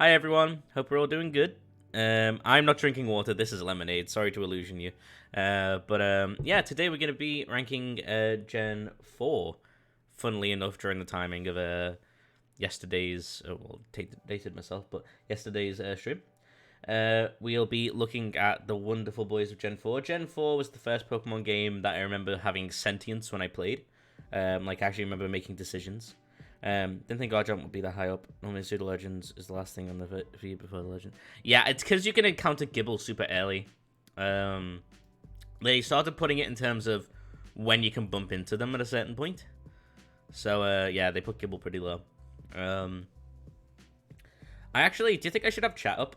Hi everyone, hope we're all doing good. I'm not drinking water, this is lemonade, sorry to illusion you. Yeah, today we're going to be ranking Gen 4, funnily enough, during the timing of yesterday's, dated myself, but yesterday's stream. We'll be looking at the wonderful boys of Gen 4. Gen 4 was the first Pokemon game that I remember having sentience when I played. I actually remember making decisions. Didn't think Garchomp would be that high up. Normally, Pseudo Legends is the last thing on the feed before the Legend. Yeah, it's because you can encounter Gibble super early. They started putting it in terms of when you can bump into them at a certain point. So, yeah, they put Gibble pretty low. Do you think I should have chat up?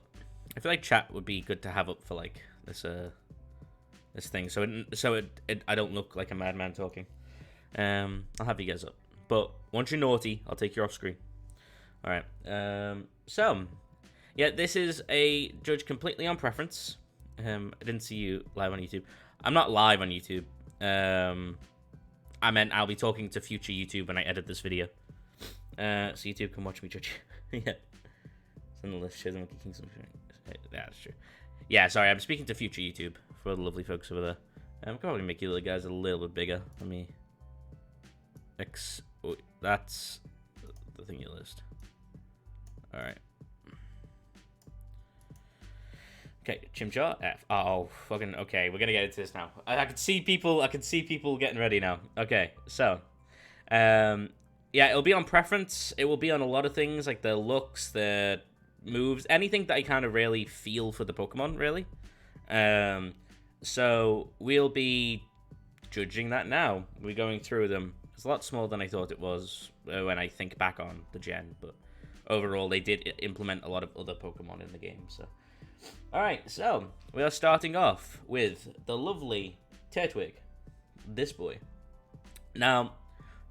I feel like chat would be good to have up for, like, this thing. So I don't look like a madman talking. I'll have you guys up. But once you're naughty, I'll take you off screen. Alright. Yeah, this is a judge completely on preference. I didn't see you live on YouTube. I'm not live on YouTube. I meant I'll be talking to future YouTube when I edit this video. So YouTube can watch me judge. Yeah. It's on the list. Show the Monkey Kingdom. Yeah, that's true. Yeah, sorry, I'm speaking to future YouTube for the lovely folks over there. I'm probably make you little guys a little bit bigger. Let me... that's the thing you list. Alright. Okay, Chimchar F. Oh, fucking okay. We're gonna get into this now. I can see people getting ready now. Okay, so, yeah, it'll be on preference. It will be on a lot of things like the looks, the moves, anything that I kind of really feel for the Pokemon, really. So we'll be judging that now. We're going through them. It's a lot smaller than I thought it was when I think back on the gen, but overall they did implement a lot of other Pokemon in the game. So, alright, so we are starting off with the lovely Turtwig, this boy. Now,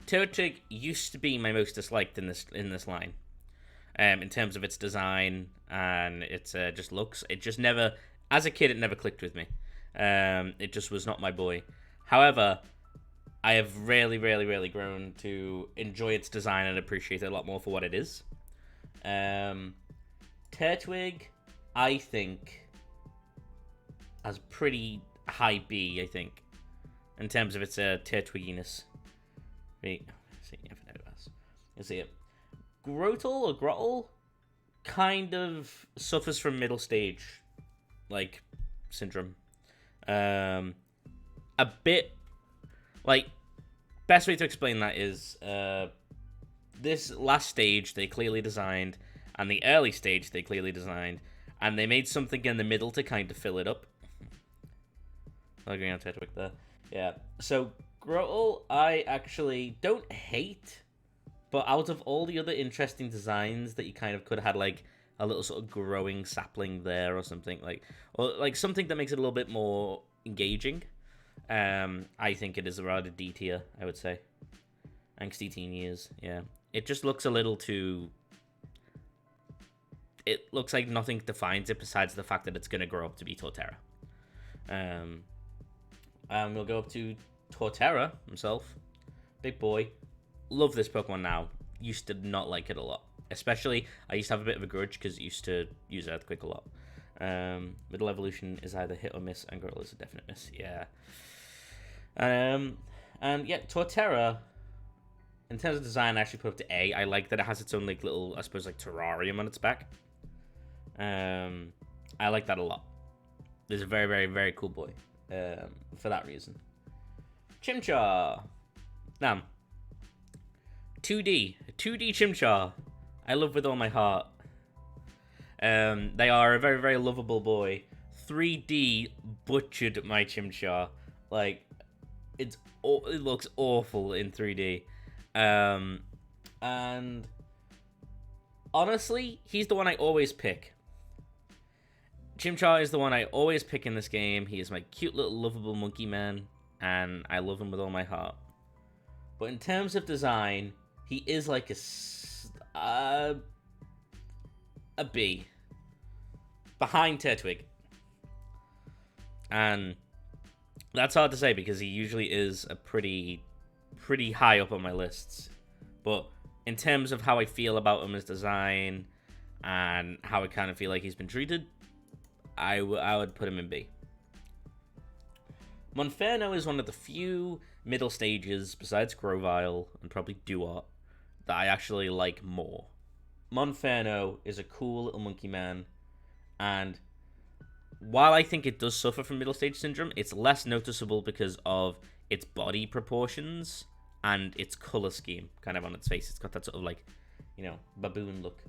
Turtwig used to be my most disliked in this line, in terms of its design and its just looks. It just never, as a kid, it never clicked with me. It just was not my boy. However, I have really grown to enjoy its design and appreciate it a lot more for what it is. Turtwig, I think, has pretty high B, I think, in terms of its Turtwiginess. Wait, see, let's see it. Growl kind of suffers from middle stage, like, syndrome. A bit... Like, best way to explain that is, this last stage they clearly designed, and the early stage they clearly designed, and they made something in the middle to kind of fill it up. Looking on Turtwig there. Yeah. So, Growl, I actually don't hate, but out of all the other interesting designs that you kind of could have had, like, a little sort of growing sapling there or something, or something that makes it a little bit more engaging. I think it is a rather D tier, I would say. Angsty teen years, yeah. It just looks a little too... It looks like nothing defines it besides the fact that it's going to grow up to be Torterra. We'll go up to Torterra himself. Big boy. Love this Pokemon now. Used to not like it a lot. Especially, I used to have a bit of a grudge because it used to use Earthquake a lot. Middle evolution is either hit or miss, and Growl is a definite miss, yeah. And yeah, Torterra, in terms of design, I actually put up to A. I like that it has its own, like, little, I suppose, like, terrarium on its back. I like that a lot. It's a very cool boy, for that reason. Chimchar. Now, 2D Chimchar. I love with all my heart. They are a very lovable boy. 3D butchered my Chimchar. Like, it looks awful in 3D. And honestly, he's the one I always pick. Chimchar is the one I always pick in this game. He is my cute little lovable monkey man, and I love him with all my heart. But in terms of design, he is like a B. Behind Turtwig. And that's hard to say because he usually is a pretty high up on my lists. But in terms of how I feel about him as design and how I kind of feel like he's been treated, I would put him in B. Monferno is one of the few middle stages, besides Grovyle and probably Duart, that I actually like more. Monferno is a cool little monkey man, and while I think it does suffer from middle stage syndrome, it's less noticeable because of its body proportions and its color scheme kind of on its face. It's got that sort of like, you know, baboon look.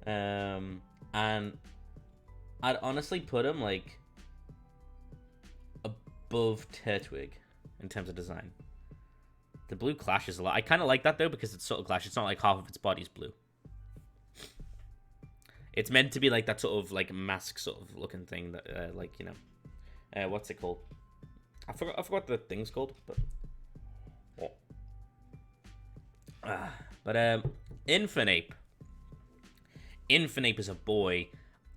And I'd honestly put him like above Turtwig in terms of design. The blue clashes a lot. I kind of like that though because it's sort of clash. It's not like half of its body's blue. It's meant to be like that sort of like mask sort of looking thing that like, you know, what's it called? I forgot what the thing's called, but Infernape. Infernape is a boy,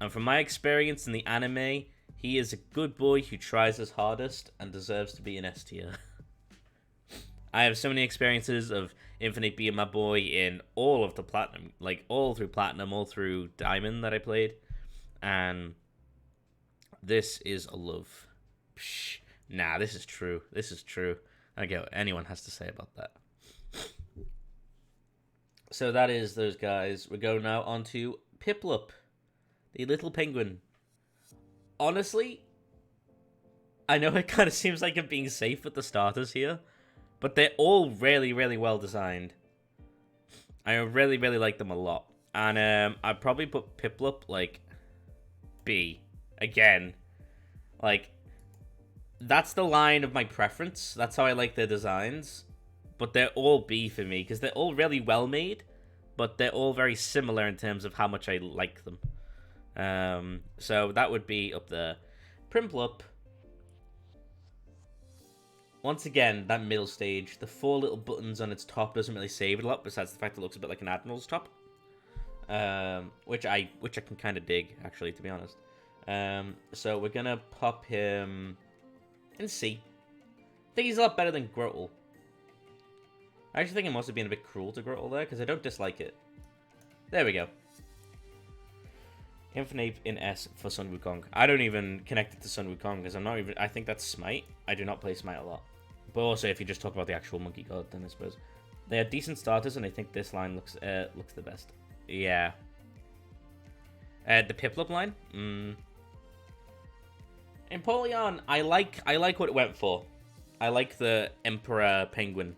and from my experience in the anime, he is a good boy who tries his hardest and deserves to be an S tier. I have so many experiences of Infernape being my boy in all of the Platinum, like all through Platinum, all through Diamond that I played, and this is a love. Psh, nah, this is true. This is true. I don't get what anyone has to say about that. So that is those guys. We're going now on to Piplup, the little penguin. Honestly, I know it kind of seems like I'm being safe with the starters here, but they're all really, really well designed. I really, really like them a lot. And I'd probably put Piplup, like, B. Again. Like, that's the line of my preference. That's how I like their designs. But they're all B for me, because they're all really well made, but they're all very similar in terms of how much I like them. So that would be up there. Piplup. Once again, that middle stage, the 4 little buttons on its top doesn't really save it a lot, besides the fact it looks a bit like an Admiral's top. Which I can kind of dig, actually, to be honest. So we're going to pop him in C. I think he's a lot better than Growl. I actually think I must have been a bit cruel to Growl there, because I don't dislike it. There we go. Infernape in S for Sun Wukong. I don't even connect it to Sun Wukong, because I'm not even... I think that's Smite. I do not play Smite a lot. But also, if you just talk about the actual monkey god, then I suppose. They are decent starters, and I think this line looks the best. Yeah. The Piplup line? Emporion, I like what it went for. I like the Emperor Penguin.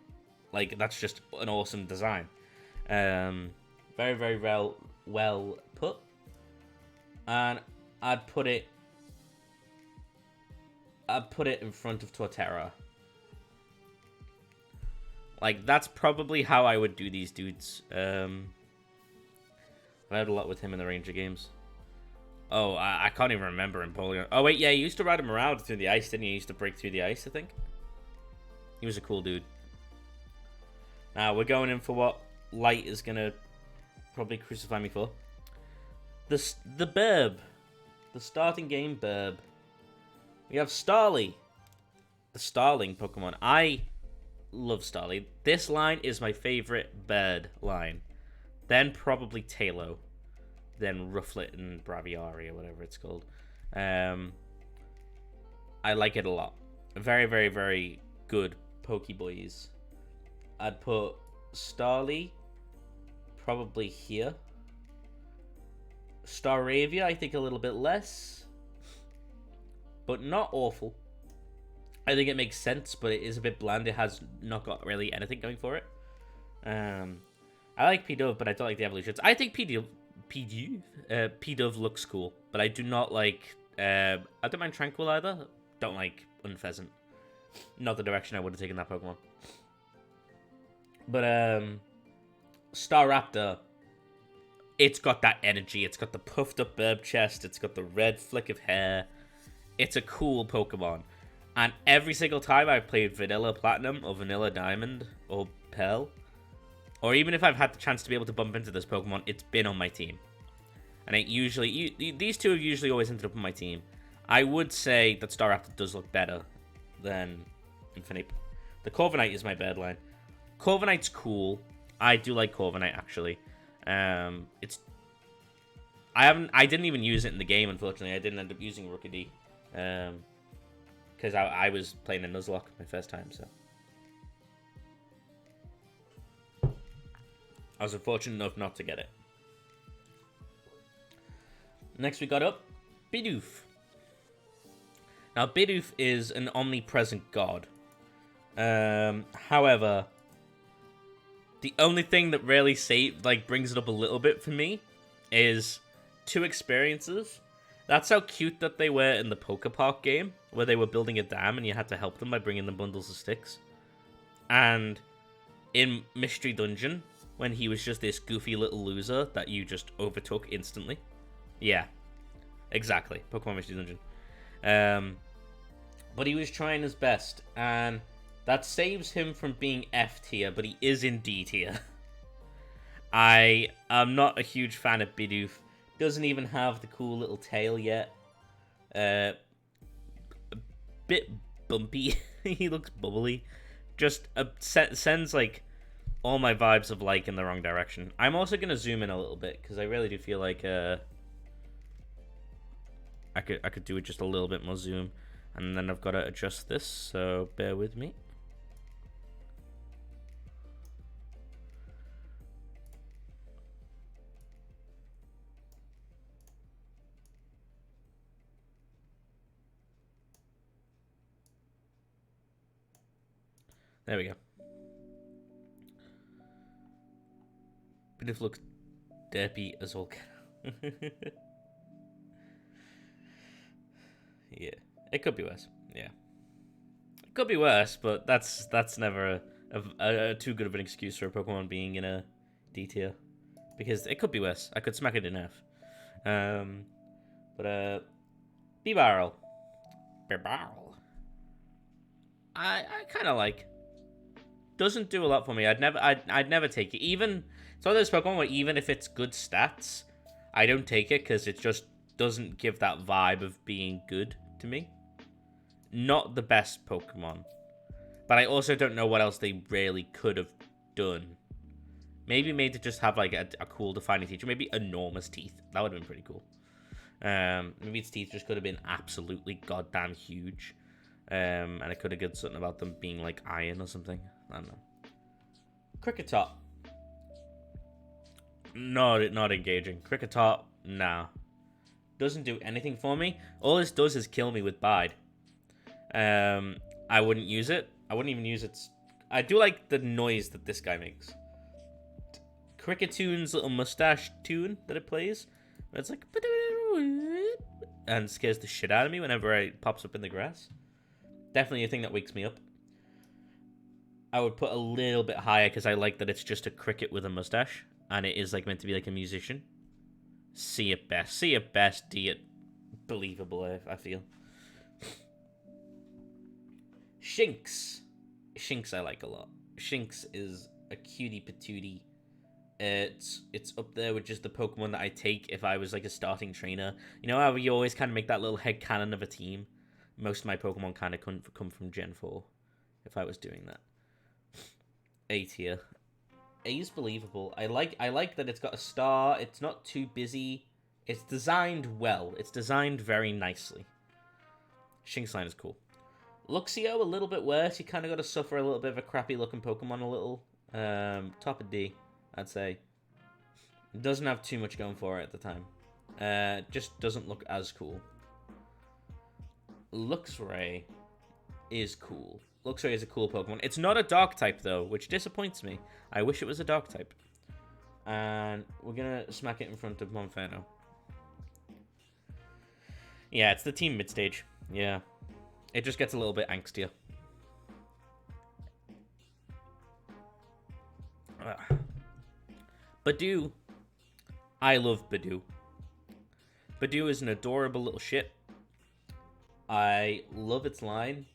Like, that's just an awesome design. Very, very well put. And I'd put it in front of Torterra. Like, that's probably how I would do these dudes. I had a lot with him in the Ranger games. Oh, I can't even remember Emporion. Oh, wait, yeah, he used to ride him around through the ice, didn't he? He used to break through the ice, I think. He was a cool dude. Now, we're going in for what Light is going to probably crucify me for. The Burb. The starting game Burb. We have Starley. The Starling Pokemon. I love Starley. This line is my favorite bird line. Then probably Talo. Then Rufflet and Braviary, or whatever it's called. I like it a lot. Very, very, very good Pokeboys. I'd put Starly probably here. Staravia, I think a little bit less. But not awful. I think it makes sense, but it is a bit bland. It has not got really anything going for it. I like Pidove, but I don't like the evolutions. I think Pidove looks cool, but I do not like... I don't mind Tranquil either. Don't like Unpheasant. Not the direction I would have taken that Pokemon. But, Staraptor, it's got that energy. It's got the puffed up burb chest. It's got the red flick of hair. It's a cool Pokemon. And every single time I've played Vanilla Platinum or Vanilla Diamond or Pearl, or even if I've had the chance to be able to bump into this Pokemon, it's been on my team. And it usually, these two have usually always ended up on my team. I would say that Staraptor does look better than Infinite. The Corviknight is my bird line. Corviknight's cool. I do like Corviknight, actually. It's I didn't even use it in the game, unfortunately. I didn't end up using Rookidee. Because I was playing a Nuzlocke my first time, so. I was unfortunate enough not to get it. Next we got up Bidoof. Now Bidoof is an omnipresent god. However, the only thing that really brings it up a little bit for me is 2 experiences. That's how cute that they were in the Poke Park game, where they were building a dam and you had to help them by bringing them bundles of sticks. And in Mystery Dungeon, when he was just this goofy little loser that you just overtook instantly. Yeah, exactly. Pokemon Mystery Dungeon. But he was trying his best, and that saves him from being F tier, but he is in D tier. I am not a huge fan of Bidoof. Doesn't even have the cool little tail yet. A bit bumpy. He looks bubbly. Just sends like all my vibes of like in the wrong direction. I'm also gonna zoom in a little bit because I really do feel like I could do it just a little bit more zoom, and then I've got to adjust this. So bear with me. There we go. Bidoof looks derpy as all can. Yeah, it could be worse. Yeah, it could be worse, but that's never a too good of an excuse for a Pokemon being in a D tier, because it could be worse. I could smack it in half. Bibarel. I kind of like. Doesn't do a lot for me. I'd never take it. Even it's one of those Pokemon where even if it's good stats, I don't take it because it just doesn't give that vibe of being good to me. Not the best Pokemon, but I also don't know what else they really could have done. Maybe made it just have like a cool defining feature. Maybe enormous teeth. That would have been pretty cool. Maybe its teeth just could have been absolutely goddamn huge. And it could have got something about them being like iron or something. I don't know. Cricketop. Not engaging. Cricketop, nah. Doesn't do anything for me. All this does is kill me with Bide. I wouldn't use it. I wouldn't even use it. I do like the noise that this guy makes. Cricketoon's little mustache tune that it plays. It's like... and scares the shit out of me whenever it pops up in the grass. Definitely a thing that wakes me up. I would put a little bit higher because I like that it's just a cricket with a mustache. And it is like meant to be like a musician. See it best. See it best. D it. Believable, I feel. Shinx. Shinx I like a lot. Shinx is a cutie patootie. It's up there with just the Pokemon that I take if I was like a starting trainer. You know how you always kind of make that little headcanon of a team? Most of my Pokemon kind of come from Gen 4 if I was doing that. A tier. A is believable. I like that it's got a star. It's not too busy. It's designed well. It's designed very nicely. Shinx line is cool. Luxio, a little bit worse. You kind of got to suffer a little bit of a crappy looking Pokemon a little. Top of D, I'd say. It doesn't have too much going for it at the time. Just doesn't look as cool. Luxray is cool. Luxray is a cool Pokemon. It's not a Dark type, though, which disappoints me. I wish it was a Dark type. And we're going to smack it in front of Monferno. Yeah, it's the team mid-stage. Yeah. It just gets a little bit angstier. Badoo. I love Badoo. Badoo is an adorable little shit. I love its line.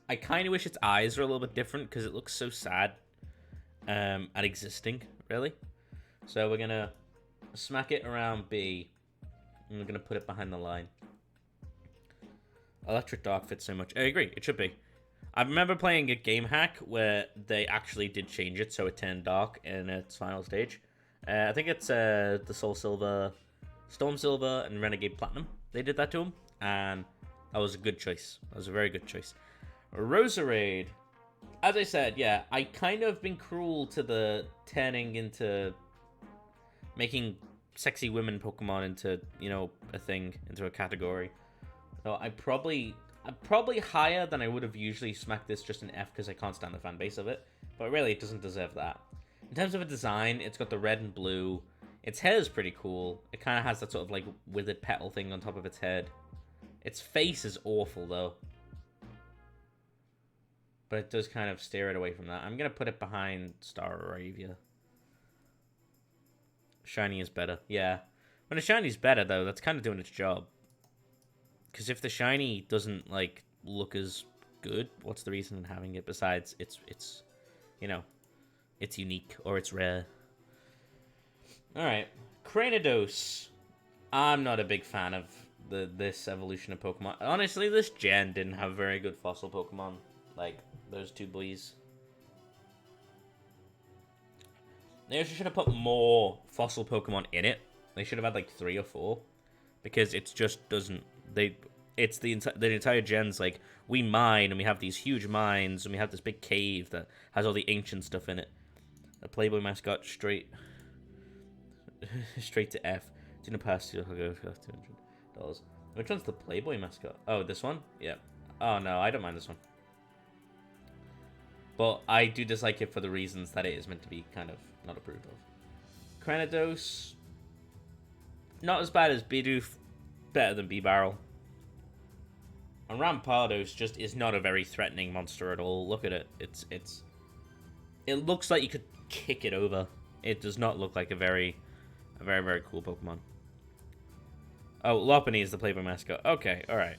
I kind of wish its eyes were a little bit different because it looks so sad at existing, really. So we're going to smack it around B, and we're going to put it behind the line. Electric Dark fits so much. I agree, it should be. I remember playing a game hack where they actually did change it so it turned dark in its final stage. I think it's the Soul Silver Storm Silver and Renegade Platinum. They did that to him, and that was a good choice. That was a very good choice. Rosariade. As I said, yeah, I kind of been cruel to the turning into making sexy women Pokemon into, you know, a thing, into a category. So I'm probably higher than I would have usually smacked this just an F because I can't stand the fan base of it. But really, it doesn't deserve that. In terms of a design, it's got the red and blue. Its hair is pretty cool. It kind of has that sort of like withered petal thing on top of its head. Its face is awful though. But it does kind of steer it away from that. I'm going to put it behind Starley. Shiny is better. Yeah. When a shiny is better, though, that's kind of doing its job. Because if the shiny doesn't, like, look as good, what's the reason in having it besides it's you know, it's unique or it's rare. Alright. Cranados. I'm not a big fan of this evolution of Pokemon. Honestly, this gen didn't have very good fossil Pokemon. Like, those two boys. They should have put more fossil Pokemon in it. They should have had like 3 or 4. Because it just doesn't... It's the entire gen's like, we mine and we have these huge mines and we have this big cave that has all the ancient stuff in it. The Playboy mascot straight to F. Didn't pass to $200. Which one's the Playboy mascot? Oh, this one? Yeah. Oh no, I don't mind this one. But I do dislike it for the reasons that it is meant to be kind of not approved of. Cranados. Not as bad as Bidoof. Better than B-Barrel. And Rampardos just is not a very threatening monster at all. Look at it. It looks like you could kick it over. It does not look like a very cool Pokemon. Oh, Lophany is the Playboy mascot. Okay, alright.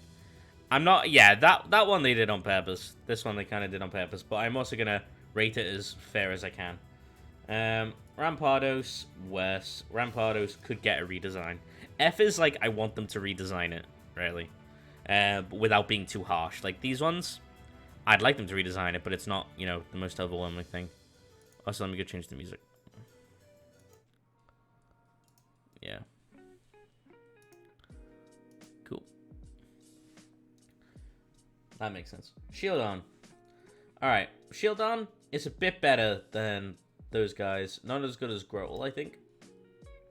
I'm not... Yeah, that one they did on purpose. This one they kind of did on purpose. But I'm also going to rate it as fair as I can. Rampardos, worse. Rampardos could get a redesign. F is like, I want them to redesign it, really. Without being too harsh. Like, these ones, I'd like them to redesign it, but it's not, you know, the most overwhelming thing. Also, let me go change the music. Yeah. Cool. That makes sense. Shieldon. Alright, Shieldon is a bit better than those guys. Not as good as Growl, I think.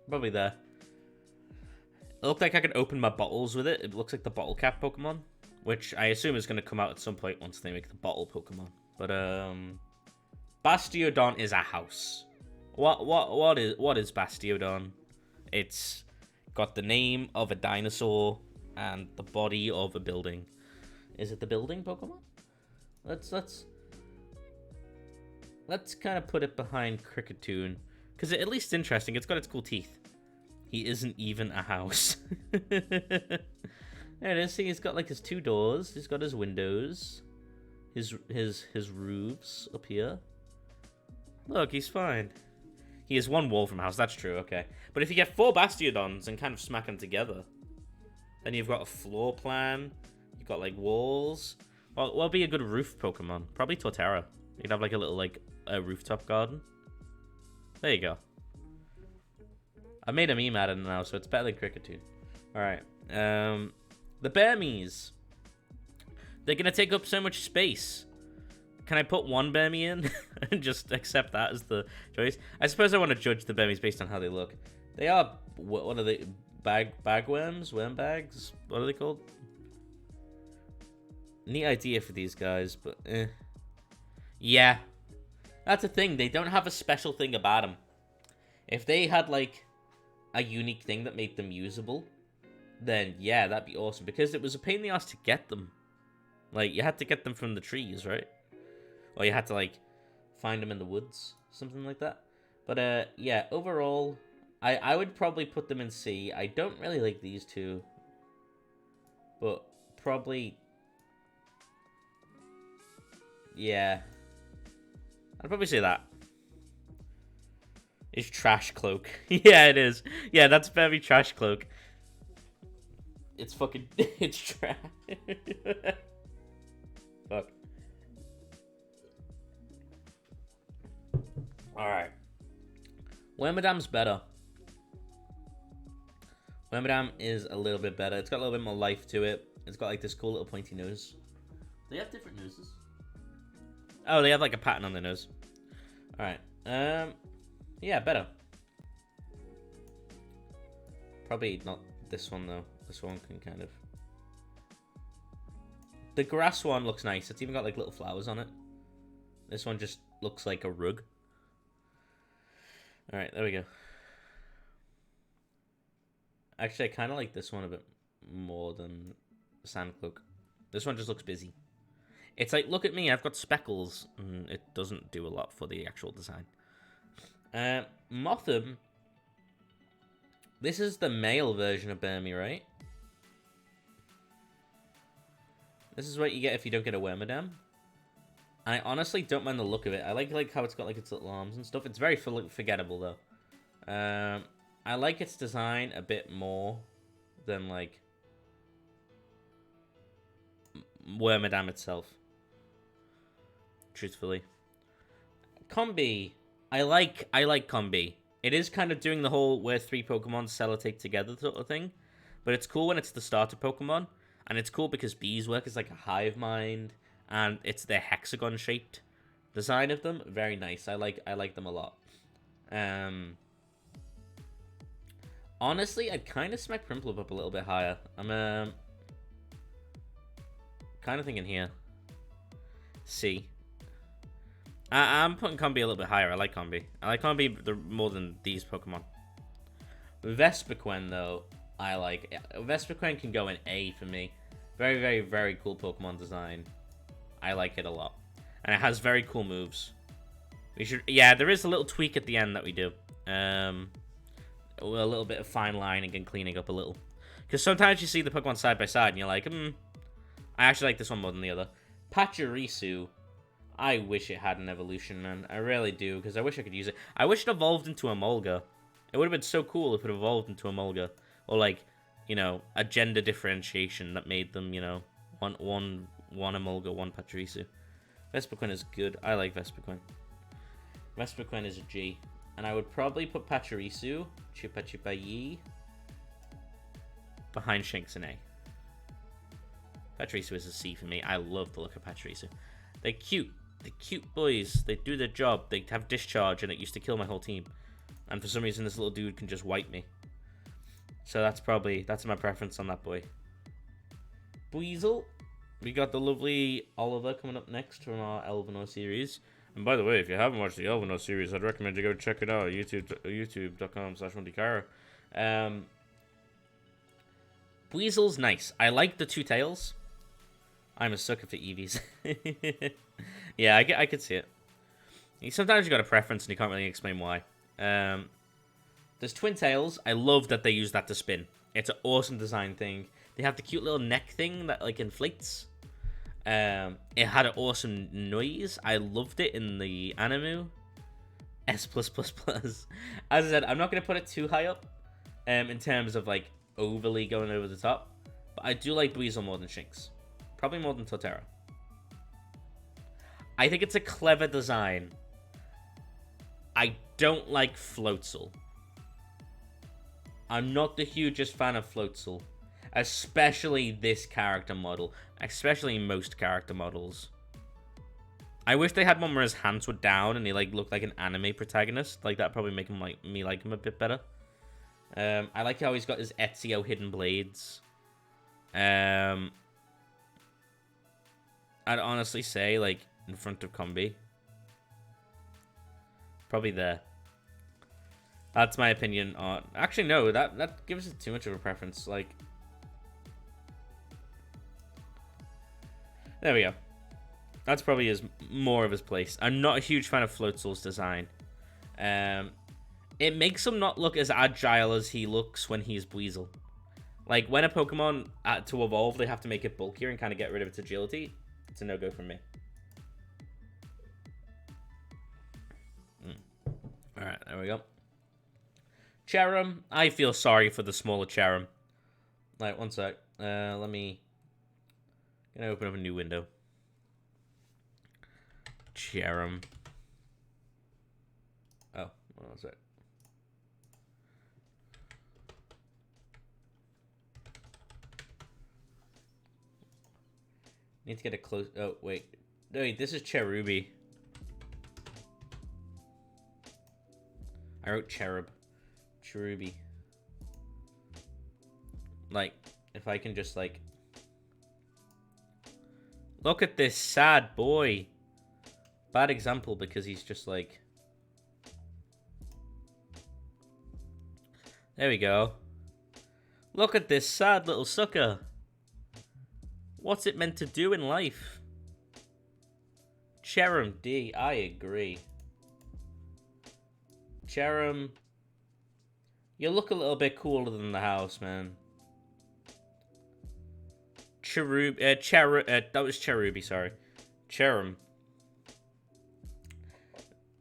Probably there. It looked like I could open my bottles with it. It looks like the bottle cap Pokemon, which I assume is going to come out at some point once they make the bottle Pokemon. But Bastiodon is a house. What is Bastiodon? It's got the name of a dinosaur and the body of a building. Is it the building Pokemon? Let's kind of put it behind Cricketune, because at least it's interesting. It's got its cool teeth. He isn't even a house. There it is. See, he's got like his 2 doors. He's got his windows. His roofs up here. Look, he's fine. He has 1 wall from a house. That's true. Okay, but if you get 4 Bastiodons and kind of smack them together, then you've got a floor plan. You've got like walls. Well, what'll be a good roof Pokemon? Probably Torterra. You'd have like a little like a rooftop garden. There you go. I made a meme out of it now, so it's better than Cricketune. Alright. The Burmies. They're going to take up so much space. Can I put 1 Burmy in and just accept that as the choice? I suppose I want to judge the Burmies based on how they look. They are... What are they? Bagworms? Worm bags? What are they called? Neat idea for these guys, but eh. Yeah. That's the thing. They don't have a special thing about them. If they had, like, a unique thing that made them usable, then yeah, that'd be awesome. Because it was a pain in the ass to get them. Like, you had to get them from the trees, right? Or you had to, like, find them in the woods. Something like that. But, yeah, overall, I would probably put them in C. I don't really like these 2. But probably... Yeah. I'd probably say that. It's Trash Cloak. Yeah, it is. Yeah, that's very Trash Cloak. It's fucking... It's trash. Fuck. Alright. Wormadam's better. Wormadam is a little bit better. It's got a little bit more life to it. It's got like this cool little pointy nose. They have different noses. Oh, they have like a pattern on their nose. Alright. Yeah, better. Probably not this one though. This one can kind of... The grass one looks nice. It's even got like little flowers on it. This one just looks like a rug. Alright, there we go. Actually, I kind of like this one a bit more than Sandcloak. This one just looks busy. It's like, look at me, I've got speckles. And it doesn't do a lot for the actual design. Motham. This is the male version of Burmy, right? This is what you get if you don't get a Wormadam. I honestly don't mind the look of it. I like how it's got like its little arms and stuff. It's very forgettable though. I like its design a bit more than like Wormadam itself. Truthfully. Combi. I like Combi. It is kind of doing the whole where 3 Pokemon sellotape together sort of thing. But it's cool when it's the starter Pokemon. And it's cool because Beeswax is like a hive mind. And it's their hexagon-shaped design of them. Very nice. I like them a lot. Honestly, I'd kind of smack Piplup up a little bit higher. I'm kind of thinking here. C. I'm putting Combi a little bit higher. I like Combi. I like Combi more than these Pokemon. Vespiquen, though, I like. Vespiquen can go in A for me. Very, very, very cool Pokemon design. I like it a lot. And it has very cool moves. We should... Yeah, there is a little tweak at the end that we do. A little bit of fine lining and cleaning up a little. Because sometimes you see the Pokemon side by side and you're like, I actually like this one more than the other. Pachirisu... I wish it had an evolution, man. I really do, because I wish I could use it. I wish it evolved into a Mulga. It would have been so cool if it evolved into a Mulga. Or, like, you know, a gender differentiation that made them, you know, one Emolga, one Pachirisu. Vespiquen is good. I like Vespiquen. Vespiquen is a G. And I would probably put Pachirisu, Chupa Chupa Yi, behind Shinx and A. Pachirisu is a C for me. I love the look of Pachirisu. They're cute. They're cute boys. They do their job. They have discharge, and it used to kill my whole team. And for some reason, this little dude can just wipe me. So that's my preference on that boy. Weasel. We got the lovely Oliver coming up next from our Elvanore series. And by the way, if you haven't watched the Elvanore series, I'd recommend you go check it out. YouTube.com/1dcara. Weasel's nice. I like the 2 tails. I'm a sucker for Eevees. Yeah, I could see it. Sometimes you got a preference and you can't really explain why. There's twin tails. I love that they use that to spin. It's an awesome design thing. They have the cute little neck thing that like inflates. It had an awesome noise. I loved it in the Animu. S+++. As I said, I'm not going to put it too high up in terms of like overly going over the top. But I do like Weasel more than Shinx. Probably more than Torterra. I think it's a clever design. I don't like Floatzel. I'm not the hugest fan of Floatzel. Especially this character model. Especially most character models. I wish they had one where his hands were down and he like looked like an anime protagonist. Like that probably make him like him a bit better. I like how he's got his Ezio hidden blades. I'd honestly say, like, in front of Combi. Probably there. That's my opinion on... Actually, no, that gives it too much of a preference. Like... There we go. That's probably more of his place. I'm not a huge fan of Floatzel's design. It makes him not look as agile as he looks when he's Weasel. Like, when a Pokemon, to evolve, they have to make it bulkier and kind of get rid of its agility. It's a no-go from me. Alright, there we go. Cherum. I feel sorry for the smaller Cherum. Like, one sec. Let me... Gonna open up a new window. Cherum. Oh, one sec. Need to get a close... Oh, wait. Wait, this is Cherubi. I wrote Cherub. Cherubi. Like, if I can just, like... Look at this sad boy. Bad example because he's just, like... There we go. Look at this sad little sucker. What's it meant to do in life? Cherum D, I agree. Cherum, you look a little bit cooler than the house, man. Cherub, that was Cherubi, sorry. Cherum.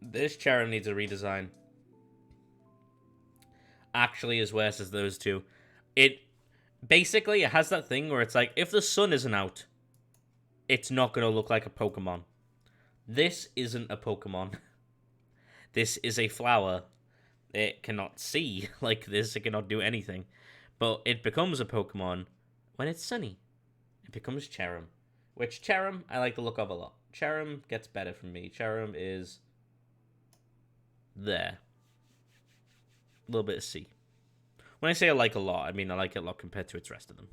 This Cherum needs a redesign. Actually as worse as those two. It has that thing where it's like, if the sun isn't out, it's not going to look like a Pokemon. This isn't a Pokemon. This is a flower. It cannot see like this. It cannot do anything. But it becomes a Pokemon when it's sunny. It becomes Cherum. Which Cherum, I like the look of a lot. Cherum gets better from me. Cherum is there. A little bit of C. When I say I like a lot, I mean I like it a lot compared to its rest of them.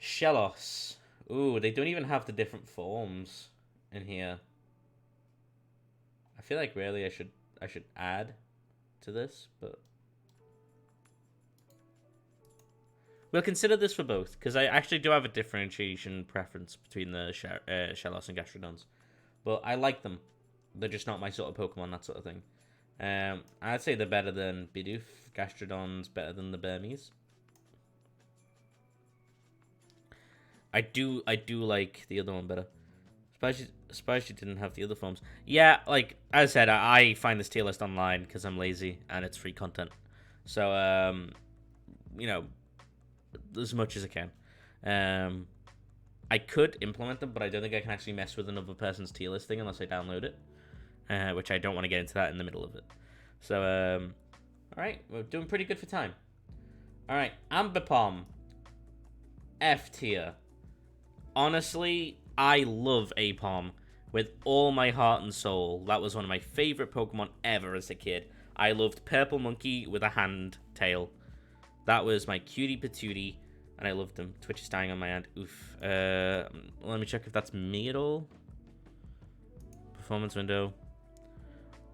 Shellos. Ooh, they don't even have the different forms in here. I feel like really I should add to this, but we'll consider this for both, because I actually do have a differentiation preference between the Shellos and Gastrodons. But I like them. They're just not my sort of Pokemon, that sort of thing. I'd say they're better than Bidoof. Gastrodon's better than the Burmese. I do like the other one better. Surprised she didn't have the other forms. Yeah, like as I said, I find this tier list online because I'm lazy and it's free content. So you know, as much as I can. I could implement them, but I don't think I can actually mess with another person's tier list thing unless I download it. Which I don't want to get into that in the middle of it. So, alright, we're doing pretty good for time. Alright, Ambipom. F tier. Honestly, I love Apom with all my heart and soul. That was one of my favorite Pokemon ever as a kid. I loved Purple Monkey with a hand tail. That was my cutie patootie, and I loved him. Twitch is dying on my hand. Oof. Let me check if that's me at all. Performance window.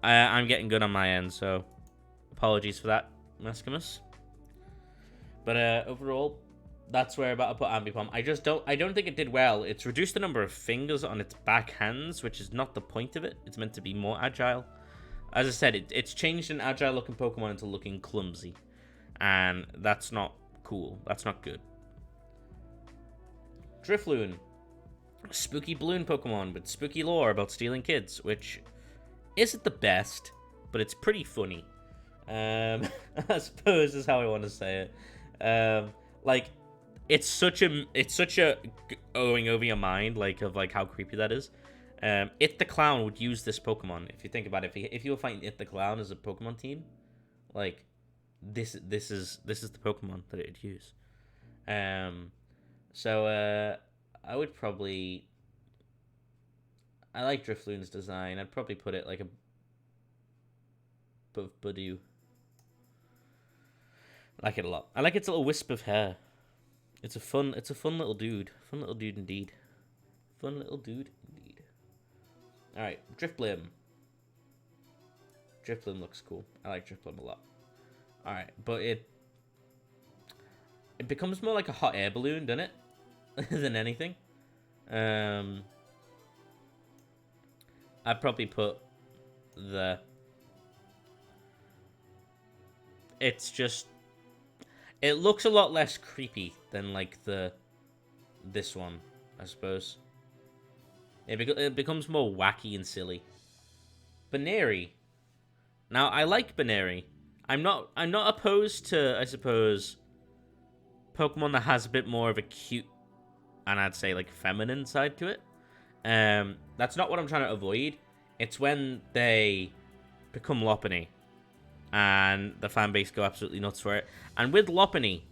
I'm getting good on my end, so apologies for that, Maskimus. But overall, that's where I'm about to put Ambipom. I don't think it did well. It's reduced the number of fingers on its back hands, which is not the point of it. It's meant to be more agile. As I said, it's changed an agile-looking Pokemon into looking clumsy. And that's not cool. That's not good. Drifloon. Spooky balloon Pokemon with spooky lore about stealing kids, which isn't the best, but it's pretty funny. I suppose is how I want to say it. Like, it's such a going over your mind, like, of like how creepy that is. It the Clown would use this Pokemon if you think about it. If you were fighting It the Clown as a Pokemon team, like this is the Pokemon that it'd use. So I would probably. I like Drifloon's design. I'd probably put it like above Budew. I like it a lot. I like its little wisp of hair. It's a fun little dude. Fun little dude indeed. Fun little dude indeed. Alright, Drifblim. Drifblim looks cool. I like Drifblim a lot. Alright, but it becomes more like a hot air balloon, doesn't it? Than anything. I'd probably put the... It's just... It looks a lot less creepy than, like, this one, I suppose. It becomes more wacky and silly. Baneri. Now, I like Baneri. I'm not opposed to, I suppose, Pokemon that has a bit more of a cute, and I'd say, like, feminine side to it. That's not what I'm trying to avoid. It's when they become Lophany and the fan base go absolutely nuts for it. And with Lophany,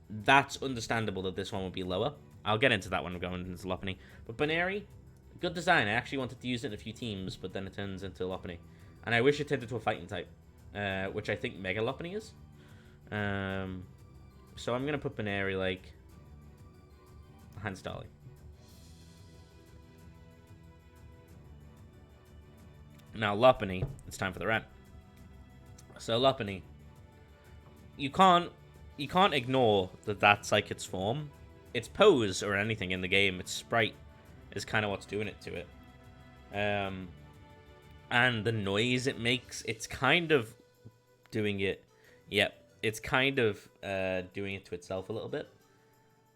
that's understandable that this one would be lower. I'll get into that when we're going into Lophany. But Baneri, good design. I actually wanted to use it in a few teams, but then it turns into Lophany. And I wish it turned into a fighting type, which I think Mega Lophany is. So I'm going to put Baneri, like, behind Starley. Now, Lophany, it's time for the rant. So, Lophany, you can't ignore that that's, like, its form. Its pose or anything in the game, its sprite is kind of what's doing it to it. And the noise it makes, it's kind of doing it. Yep, it's kind of doing it to itself a little bit.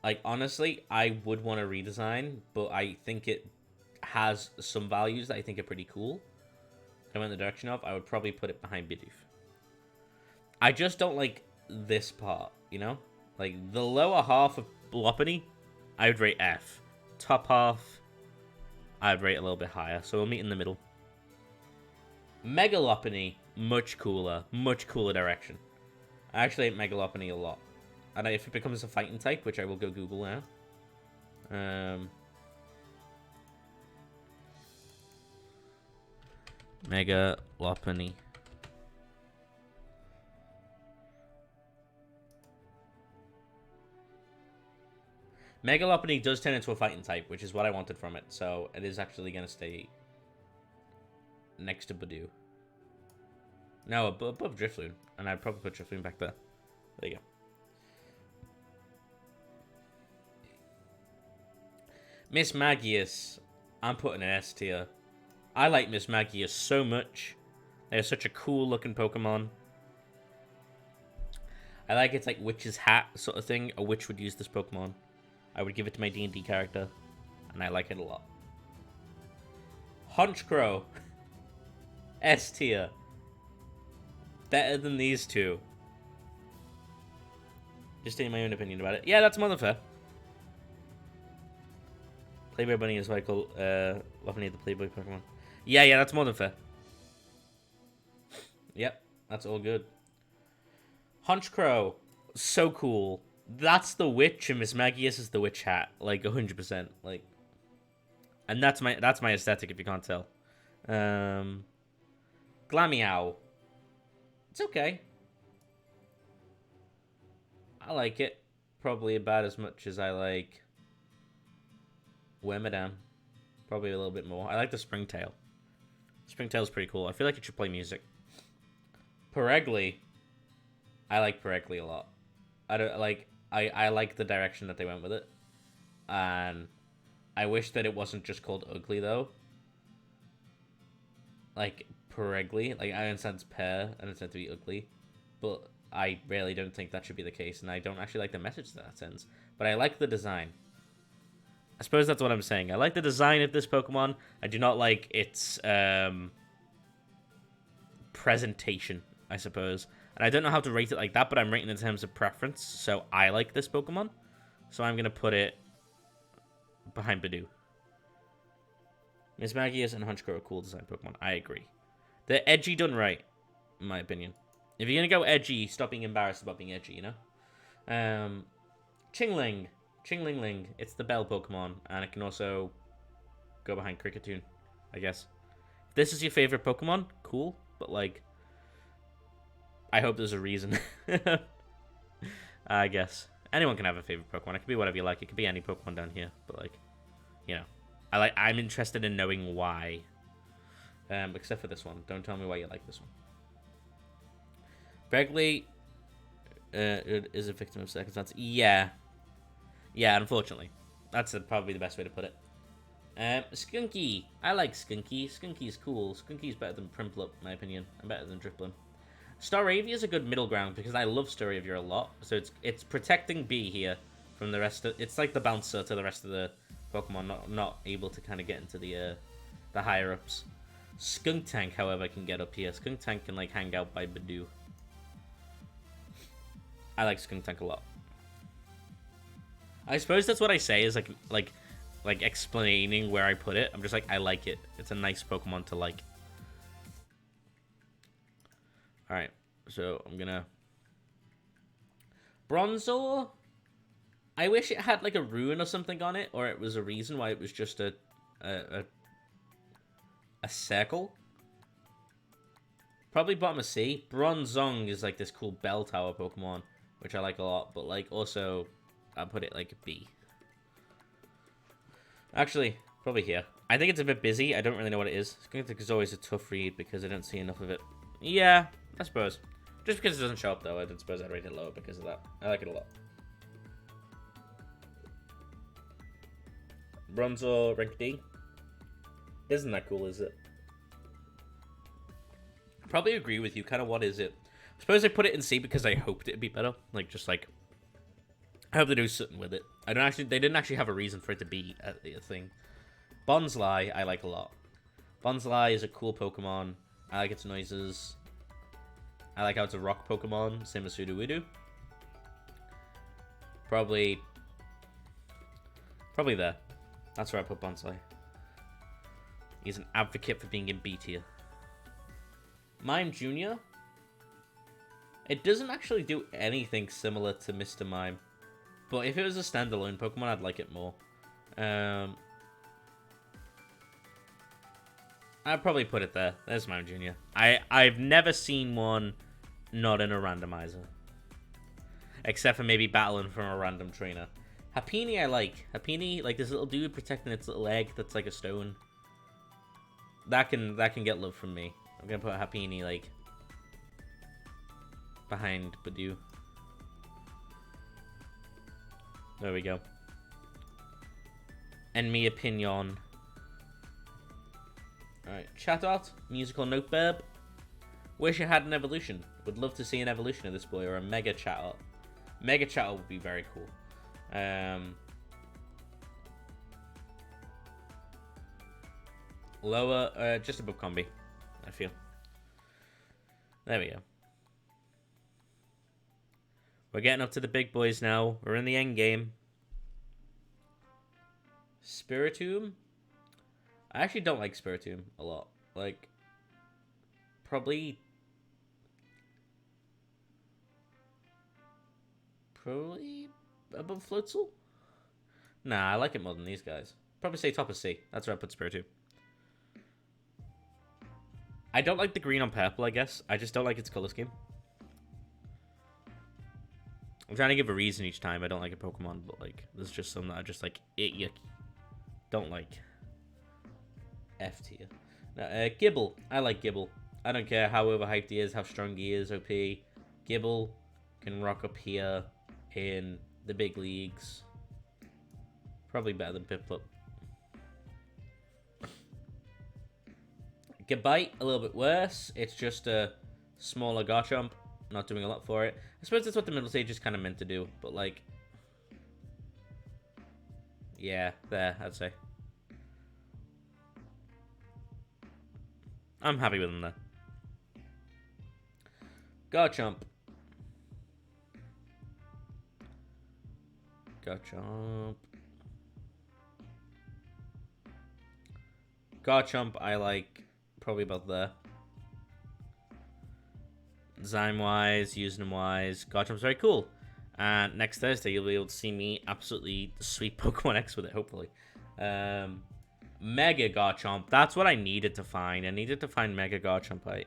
Like, honestly, I would want to redesign, but I think it has some values that I think are pretty cool. I went in the direction of, I would probably put it behind Bidoof. I just don't like this part, you know? Like, the lower half of Lophany, I would rate F. Top half, I would rate a little bit higher. So we'll meet in the middle. Mega Lophany, much cooler direction. I actually hate Mega Lophany a lot. And if it becomes a fighting type, which I will go Google now. Mega Lophany. Mega Lophany does turn into a fighting type, which is what I wanted from it. So it is actually going to stay next to Badoo. No, above Drifloon. And I'd probably put Drifloon back there. There you go. Miss Magius, I'm putting an S tier. I like Miss Magius so much. They're such a cool looking Pokemon. I like it's like witch's hat sort of thing. A witch would use this Pokemon. I would give it to my D&D character. And I like it a lot. Honchkrow. S tier. Better than these two. Just stating my own opinion about it. Yeah, that's more than fair. Playboy Bunny is what I call Lophany the Playboy Pokemon. Yeah, that's more than fair. Yep, that's all good. Honchkrow, so cool. That's the witch, and Miss Magius is the witch hat, like 100%. Like, and that's my aesthetic if you can't tell. Glameow, it's okay. I like it, probably about as much as I like Wormadam. Probably a little bit more. I like the Springtail. Springtail's pretty cool. I feel like it should play music. Peregli. I like Peregli a lot. I like the direction that they went with it. And I wish that it wasn't just called Ugly though. Like Peregli. Like I understand it's pear and it's meant to be ugly. But I really don't think that should be the case, and I don't actually like the message that sends. But I like the design. I suppose that's what I'm saying. I like the design of this Pokemon. I do not like its presentation, I suppose. And I don't know how to rate it like that, but I'm rating it in terms of preference. So I like this Pokemon. So I'm going to put it behind Badoo. Miss Magius and Honchkrow are cool design Pokemon. I agree. They're edgy done right, in my opinion. If you're going to go edgy, stop being embarrassed about being edgy, you know? Chingling. Chingling. It's the bell Pokemon, and it can also go behind Kricketune, I guess. If this is your favorite Pokemon, cool, but, like, I hope there's a reason. I guess. Anyone can have a favorite Pokemon. It could be whatever you like. It could be any Pokemon down here, but, like, you know. I'm interested in knowing why. Except for this one. Don't tell me why you like this one. Begley is a victim of circumstance. Yeah, unfortunately. That's probably the best way to put it. Skunky. I like Skunky. Skunky's cool. Skunky's better than Piplup, in my opinion. And better than Drifloon. Staravia is a good middle ground because I love Staravia a lot. So it's protecting B here from the rest of... It's like the bouncer to the rest of the Pokemon, not able to kind of get into the higher-ups. Skuntank, however, can get up here. Skuntank can, like, hang out by Badoo. I like Skuntank a lot. I suppose that's what I say is like explaining where I put it. I'm just like, I like it. It's a nice Pokemon to like. Alright, so I'm gonna... Bronzor? I wish it had like a rune or something on it, or it was a reason why it was just a circle. Probably bottom of C. Bronzong is like this cool bell tower Pokemon, which I like a lot, but like also I'll put it like a B. Actually, probably here. I think it's a bit busy. I don't really know what it is. It's always a tough read because I don't see enough of it. Yeah, I suppose. Just because it doesn't show up though, I don't suppose I'd rate it lower because of that. I like it a lot. Bronzor rank D. Isn't that cool, is it? Probably agree with you. Kind of what is it? I suppose I put it in C because I hoped it'd be better. Like, just like, I hope they do something with it. They didn't actually have a reason for it to be a thing. Bonsai, I like a lot. Bonsai is a cool Pokemon. I like its noises. I like how it's a rock Pokemon, same as Sudowoodo. Probably there. That's where I put Bonsai. He's an advocate for being in B tier. Mime Jr. It doesn't actually do anything similar to Mr. Mime. But if it was a standalone Pokemon, I'd like it more. I'd probably put it there. There's Mime Jr. I've never seen one not in a randomizer. Except for maybe battling from a random trainer. Happiny I like. Happiny, like this little dude protecting its little egg that's like a stone. That can get love from me. I'm gonna put Happiny like behind Badoo. There we go. And me opinion. Alright, chat out. Musical note burb. Wish I had an evolution. Would love to see an evolution of this boy or a mega chat out. Mega chat out would be very cool. Lower, just above combi, I feel. There we go. We're getting up to the big boys now. We're in the end game. Spiritomb? I actually don't like Spiritomb a lot. Like, probably above Floatzel? Nah, I like it more than these guys. Probably say top of C. That's where I put Spiritomb. I don't like the green on purple, I guess. I just don't like its color scheme. I'm trying to give a reason each time I don't like a Pokemon, but like, there's just some that I just like, yuck. Don't like. F tier. Now, Gibble. I like Gibble. I don't care how overhyped he is, how strong he is, OP. Gibble can rock up here in the big leagues. Probably better than Piplup. Gabite, a little bit worse. It's just a smaller Garchomp. Not doing a lot for it. I suppose that's what the middle stage is kind of meant to do. But like, yeah, there, I'd say. I'm happy with him there. Garchomp. Garchomp, I like probably about there. Zyme-wise, using him wise, Garchomp's very cool. And next Thursday, you'll be able to see me absolutely sweep Pokemon X with it, hopefully. Mega Garchomp. That's what I needed to find. I needed to find Mega Garchomp.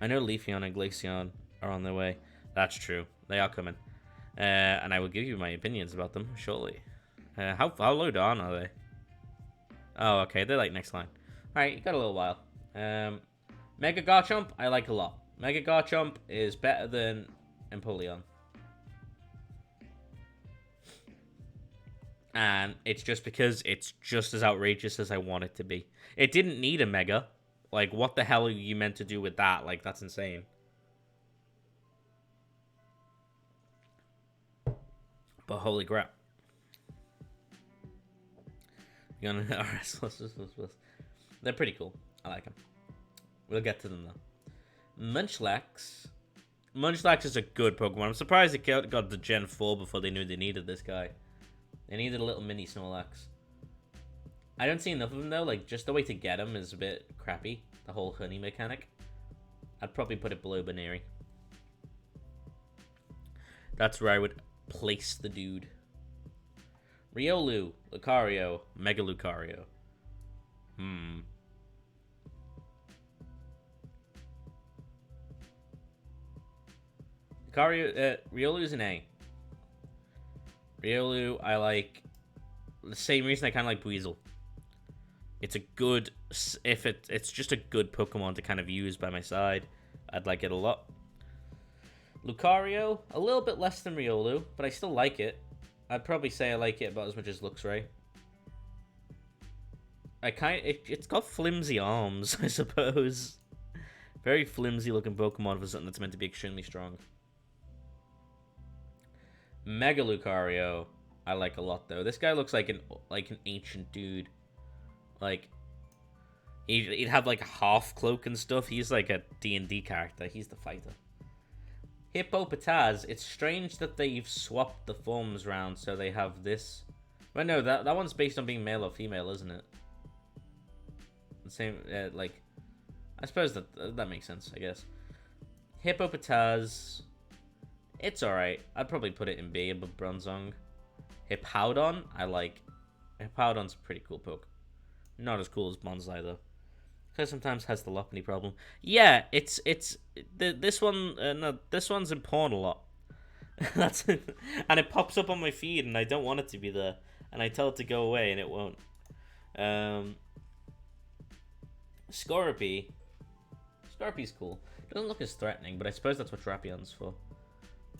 I know Leafeon and Glaceon are on their way. That's true. They are coming. And I will give you my opinions about them shortly. How low down are they? Oh, okay. They're like next line. Alright, you got a little while. Mega Garchomp, I like a lot. Mega Garchomp is better than Emporion. And it's just because it's just as outrageous as I want it to be. It didn't need a Mega. Like, what the hell are you meant to do with that? Like, that's insane. But holy crap. You're gonna They're pretty cool. I like them. We'll get to them though. Munchlax. Munchlax is a good Pokemon. I'm surprised it got the Gen 4 before they knew they needed this guy. They needed a little mini Snorlax. I don't see enough of them though. Like, just the way to get them is a bit crappy. The whole honey mechanic. I'd probably put it below Baneri. That's where I would place the dude. Riolu, Lucario, Mega Lucario. Lucario, Riolu's an A. Riolu, I like the same reason I kind of like Weasel. It's a good, if it's just a good Pokemon to kind of use by my side, I'd like it a lot. Lucario, a little bit less than Riolu, but I still like it. I'd probably say I like it about as much as Luxray. It's got flimsy arms, I suppose. Very flimsy looking Pokemon for something that's meant to be extremely strong. Mega Lucario, I like a lot though. This guy looks like an ancient dude. Like, he'd have like a half cloak and stuff. He's like a D&D character. He's the fighter. Hippopotaz. It's strange that they've swapped the forms around so they have this. Well, no, that one's based on being male or female, isn't it? The same, like, I suppose that makes sense, I guess. Hippopotaz. It's alright. I'd probably put it in B above Bronzong. Hippowdon, I like. Hippowdon's a pretty cool poke. Not as cool as Bonsai, though. Because sometimes has the Lophany problem. Yeah, this one's in porn a lot. That's it. And it pops up on my feed, and I don't want it to be there. And I tell it to go away, and it won't. Scorpy. Scorpy's cool. Doesn't look as threatening, but I suppose that's what Drappion's for.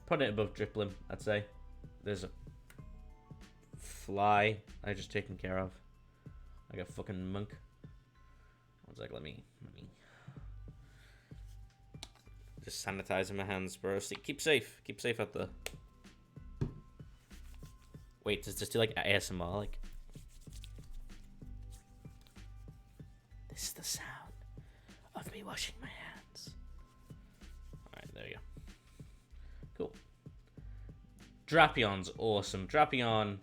Put it above Drifloon, I'd say. There's a fly I just taken care of. Like a fucking monk. One sec, let me just sanitizing my hands, bro. Keep safe out there. Wait, does this do like ASMR? Like, this is the sound of me washing my hands. Alright, there you go. Cool. Drappion's awesome. Drapion.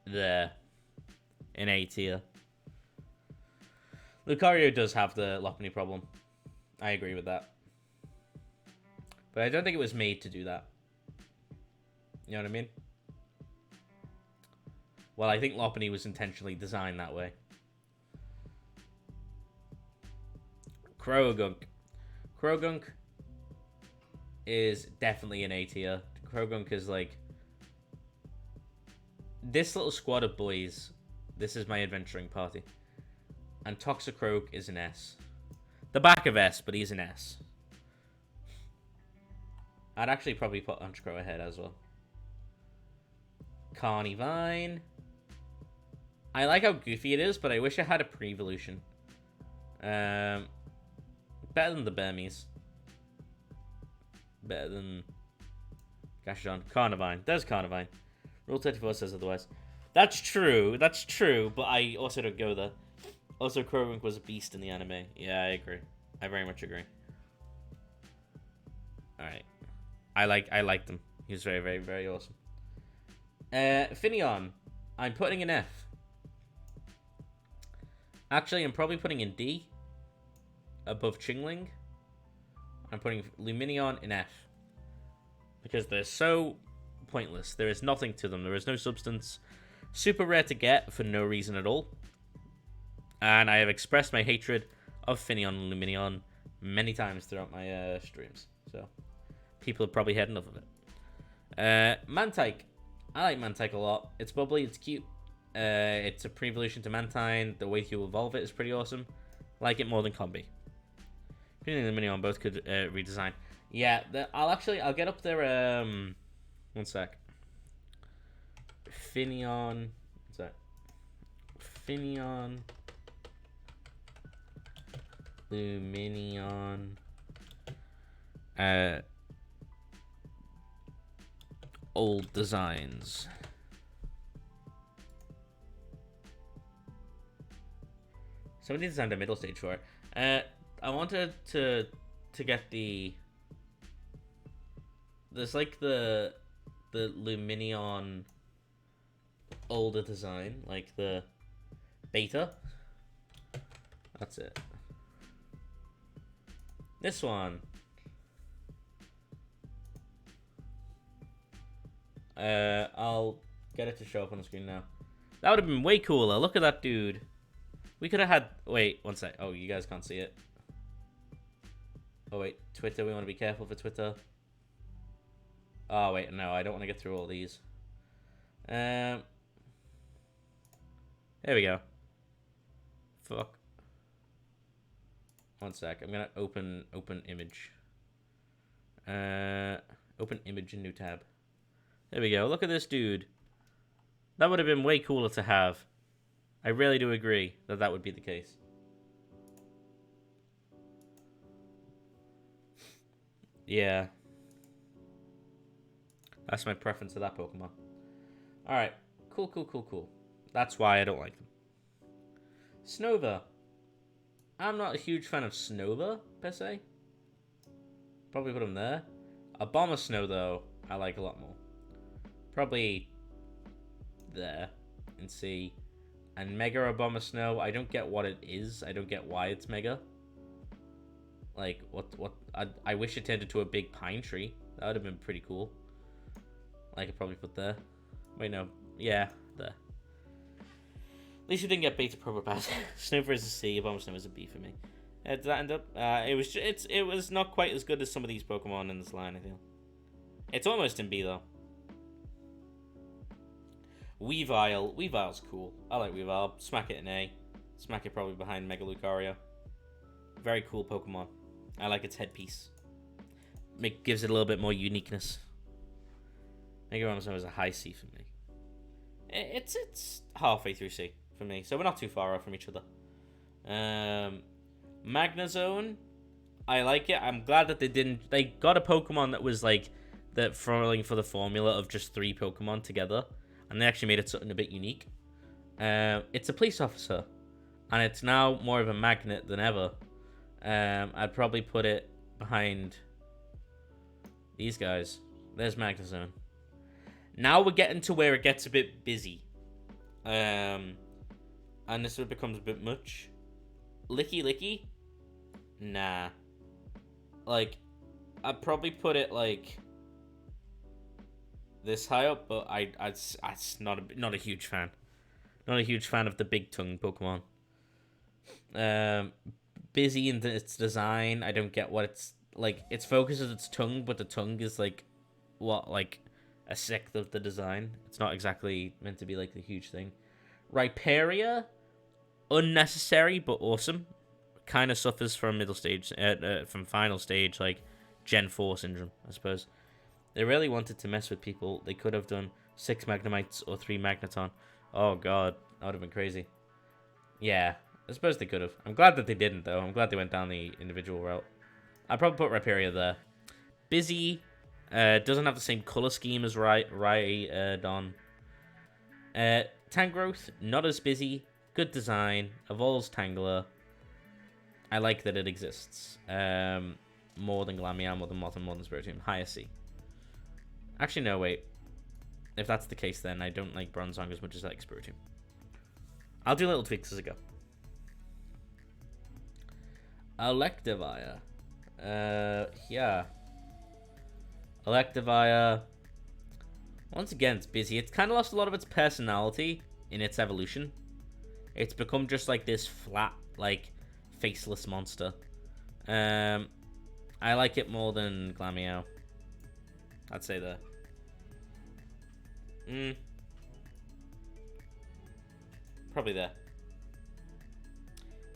There. In A tier. Lucario does have the Lophany problem. I agree with that. But I don't think it was made to do that. You know what I mean? Well, I think Lophany was intentionally designed that way. Krogunk. Krogunk is definitely an A tier. Krogunk is like... This little squad of boys, this is my adventuring party. And Toxicroak is an S. The back of S, but he's an S. I'd actually probably put Honchkrow ahead as well. Carnivine. I like how goofy it is, but I wish I had a pre-evolution. Better than the Burmese. Better than Gashadon. Carnivine. There's Carnivine. Rule 34 says otherwise. That's true, but I also don't go there. Also, Krogunk was a beast in the anime. Yeah, I agree. I very much agree. Alright. I like them. He was very, very, very awesome. Finneon. I'm putting an F. Actually, I'm probably putting in D. Above Chingling. I'm putting Lumineon in F. Because they're so pointless. There is nothing to them. There is no substance. Super rare to get for no reason at all. And I have expressed my hatred of Finneon and Lumineon many times throughout my streams. So, people have probably had enough of it. Mantike. I like Mantike a lot. It's bubbly, it's cute. It's a pre-evolution to Mantine. The way you evolve it is pretty awesome. Like it more than Combi. Finneon and Lumineon both could redesign. Yeah, I'll get up there. One sec. Finneon. What's that? Finneon. Lumineon. Old designs. Somebody designed a middle stage for it. I wanted to get the... There's like the Lumineon older design, like the beta. That's it. This one. I'll get it to show up on the screen now. That would have been way cooler. Look at that dude. We could have had... Wait, one sec. Oh, you guys can't see it. Oh, wait. Twitter. We want to be careful for Twitter. Oh, wait. No, I don't want to get through all these. There we go. Fuck. One sec. I'm going to open image. Open image in new tab. There we go. Look at this dude. That would have been way cooler to have. I really do agree that that would be the case. Yeah. That's my preference of that Pokemon. Alright. Cool. That's why I don't like them. Snova. I'm not a huge fan of Snova, per se. Probably put him there. Abomasnow, though, I like a lot more. Probably there. And C. And Mega Abomasnow, I don't get what it is. I don't get why it's Mega. Like, what? I wish it turned into a big pine tree. That would have been pretty cool. I could probably put there. Wait, no. Yeah, there. At least you didn't get Beta Proper Pass. Snowflake is a C, Abomasnow is a B for me. Did that end up? It was not quite as good as some of these Pokemon in this line, I feel. It's almost in B, though. Weavile. Weavile's cool. I like Weavile. Smack it in A. Smack it probably behind Mega Lucario. Very cool Pokemon. I like its headpiece. Gives it a little bit more uniqueness. Mega Abomasnow is a high C for me. It's halfway through C for me, so we're not too far off from each other. Magnezone, I like it. I'm glad that they got a Pokemon that was like that falling for the formula of just 3 Pokemon together, and they actually made it something a bit unique. It's a police officer, and it's now more of a magnet than ever. I'd probably put it behind these guys. There's Magnezone. Now we're getting to where it gets a bit busy. And this one becomes a bit much. Licky? Nah. Like, I'd probably put it, like, this high up, but I'd not a huge fan. Not a huge fan of the big tongue Pokemon. Busy in its design. I don't get what it's, like, its focus is its tongue, but the tongue is, like, what, like, a sixth of the design. It's not exactly meant to be, like, the huge thing. Rhyperior, unnecessary, but awesome. Kind of suffers from middle stage, from final stage, like, Gen 4 syndrome, I suppose. They really wanted to mess with people. They could have done 6 Magnemites or 3 Magneton. Oh, God. That would have been crazy. Yeah, I suppose they could have. I'm glad that they didn't, though. I'm glad they went down the individual route. I'd probably put Rhyperior there. Busy. Doesn't have the same color scheme as Rhydon. Tangrowth, not as busy. Good design. Evolves Tangler. I like that it exists. More than Glameow, more than Molten, more than Spiritomb. Higher C. Actually, no, wait. If that's the case, then I don't like Bronzong as much as I like Spiritomb. I'll do little tweaks as I go. Electivire. Yeah. Electivire. Once again, it's busy. It's kind of lost a lot of its personality in its evolution. It's become just like this flat, like, faceless monster. I like it more than Glameow. I'd say that. Probably there.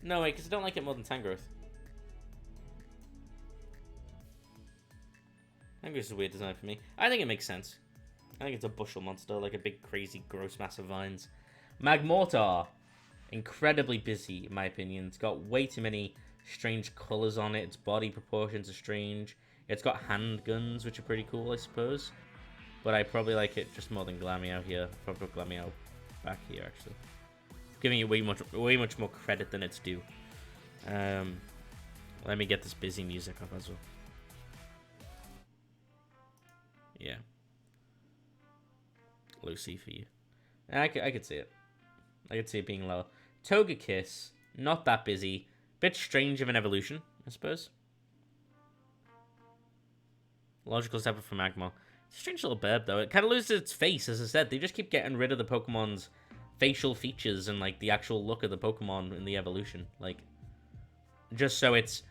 No, wait, because I don't like it more than Tangrowth. Tangrowth is a weird design for me. I think it makes sense. I think it's a bushel monster, like a big, crazy, gross mass of vines. Magmortar. Incredibly busy, in my opinion. It's got way too many strange colours on it. Its body proportions are strange. It's got handguns, which are pretty cool, I suppose. But I probably like it just more than Glameow here. Probably put Glameow back here, actually. Giving it way much more credit than it's due. Let me get this busy music up as well. Yeah. Low C for you. I could see it. I could see it being lower. Togekiss, not that busy. Bit strange of an evolution, I suppose. Logical step up for Magmar. Strange little bird, though. It kind of loses its face, as I said. They just keep getting rid of the Pokemon's facial features and, like, the actual look of the Pokemon in the evolution. Like, just so it's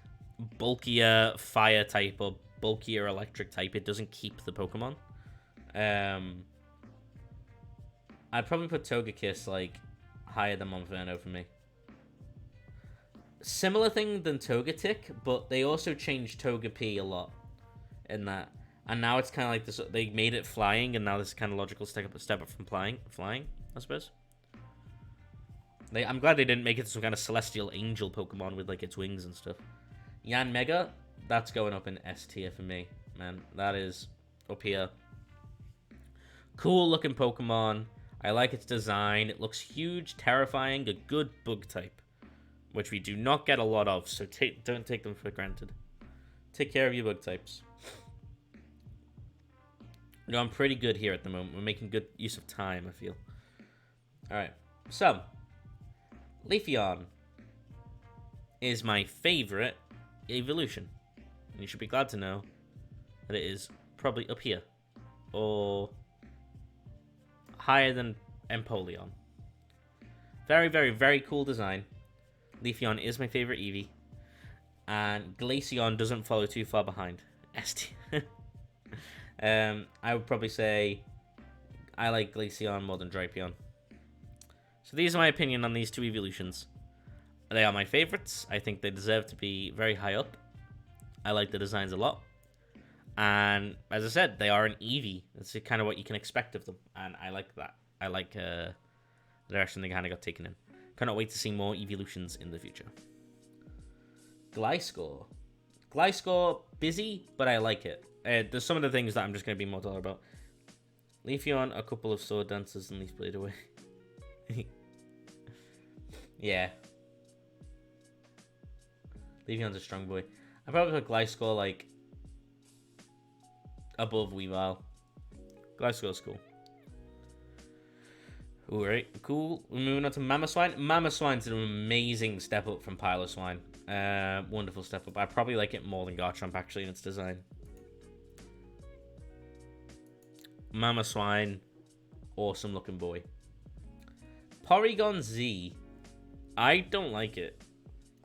bulkier fire type or bulkier electric type, it doesn't keep the Pokemon. I'd probably put Togekiss, like, higher than Monferno for me. Similar thing than Togetic, but they also changed Togepi a lot in that. And now it's kind of like this. They made it flying, and now this is kind of logical step up from flying, I suppose. I'm glad they didn't make it some kind of celestial angel Pokemon with like its wings and stuff. Yanmega, that's going up in S tier for me, man. That is up here. Cool looking Pokemon. I like its design. It looks huge, terrifying, a good bug type, which we do not get a lot of, so don't take them for granted. Take care of your bug types. No, I'm pretty good here at the moment. We're making good use of time, I feel. Alright, so Leafeon is my favorite evolution. And you should be glad to know that it is probably up here. Or higher than Empoleon. Very, very, very cool design. Leafeon is my favorite Eevee. And Glaceon doesn't follow too far behind. ST. I would probably say I like Glaceon more than Drapion. So these are my opinion on these two evolutions. They are my favorites. I think they deserve to be very high up. I like the designs a lot. And as I said, they are an Eevee. That's kind of what you can expect of them. And I like that. I like the direction they kind of got taken in. Cannot wait to see more evolutions in the future. Gliscor. Gliscor, busy, but I like it. There's some of the things that I'm just going to be more dull about. Leafeon, a couple of sword dancers, and Leaf Blade away. Yeah. Leafeon's a strong boy. I probably put Gliscor, like, above Weavile. Gliscor's cool. Alright, cool. We're moving on to Mamoswine. Mamoswine's an amazing step up from Piloswine. Wonderful step up. I probably like it more than Garchomp, actually, in its design. Mamoswine, awesome looking boy. Porygon Z, I don't like it.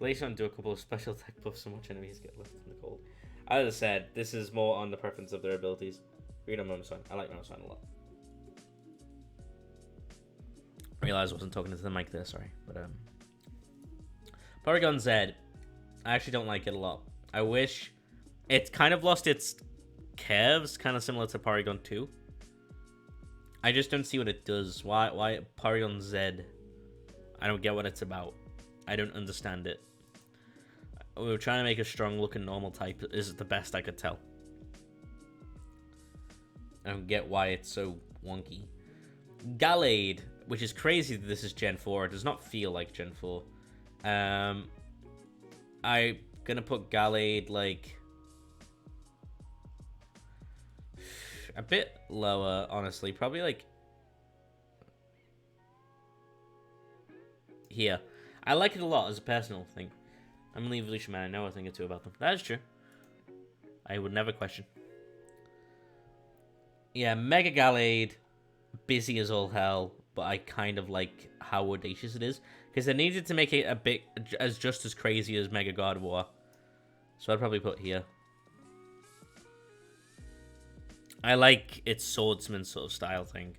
Glaceon do a couple of special tech buffs so much enemies get left in the cold. As I said, this is more on the preference of their abilities. Read on Mamoswine. I like Mamoswine a lot. I realized I wasn't talking to the mic there, sorry. But Porygon Zed, I actually don't like it a lot. I wish it's kind of lost its curves, kind of similar to Porygon 2. I just don't see what it does. Why Porygon Zed? I don't get what it's about. I don't understand it. We were trying to make a strong looking normal type. Is the best I could tell. I don't get why it's so wonky. Gallade, which is crazy that this is Gen 4. It does not feel like Gen 4. I'm gonna put Gallade like a bit lower, honestly. Probably like here. I like it a lot as a personal thing. I'm an evolution man. I know a thing or two about them. That is true. I would never question. Yeah, Mega Gallade, busy as all hell, but I kind of like how audacious it is. Because they needed to make it a bit just as crazy as Mega Gardevoir. So I'd probably put here. I like its swordsman sort of style thing.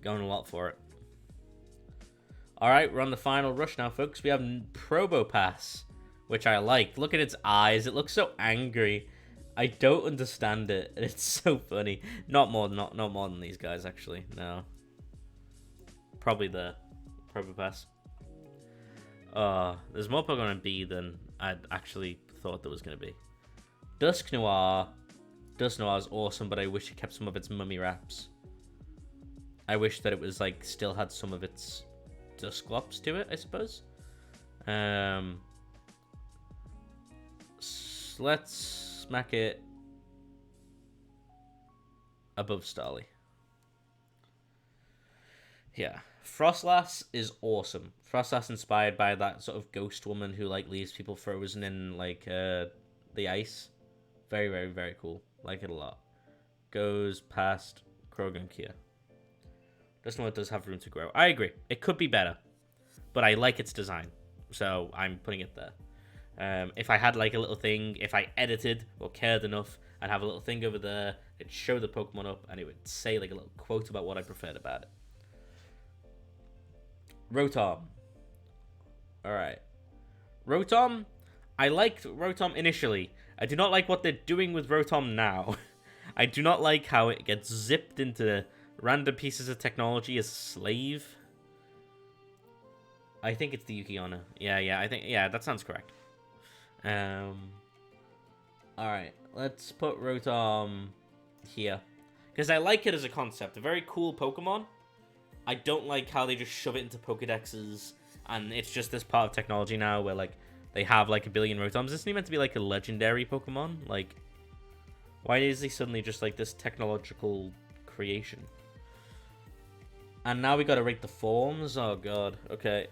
Going a lot for it. Alright, we're on the final rush now, folks. We have Probopass, which I like. Look at its eyes. It looks so angry. I don't understand it. It's so funny. Not more than these guys, actually. No. Probably the Probopass. There's more Pokemon in B than I'd actually thought there was going to be. Dusknoir. Dusknoir is awesome, but I wish it kept some of its mummy wraps. I wish that it was, like, still had some of its Dusclops to it, I suppose. Let's smack it above Starley. Yeah. Frostlass is awesome. Frostlass inspired by that sort of ghost woman who, like, leaves people frozen in, like, the ice. Very, very, very cool. Like it a lot. goes past Krogunk here. Dusknoir does have room to grow. I agree. It could be better, but I like its design, so I'm putting it there. If I had like a little thing, if I edited or cared enough, I'd have a little thing over there. It'd show the Pokemon up, and it would say like a little quote about what I preferred about it. Rotom. Alright. Rotom. I liked Rotom initially. I do not like what they're doing with Rotom now. I do not like how it gets zipped into random pieces of technology as a slave. I think it's the Yuki-onna. Yeah, that sounds correct. Alright, let's put Rotom here. Because I like it as a concept. A very cool Pokemon. I don't like how they just shove it into Pokedexes, and it's just this part of technology now where, like, they have, like, a billion Rotoms. Isn't he meant to be, like, a legendary Pokemon? Like, why is he suddenly just, like, this technological creation? And now we gotta rate the forms? Oh, God. Okay,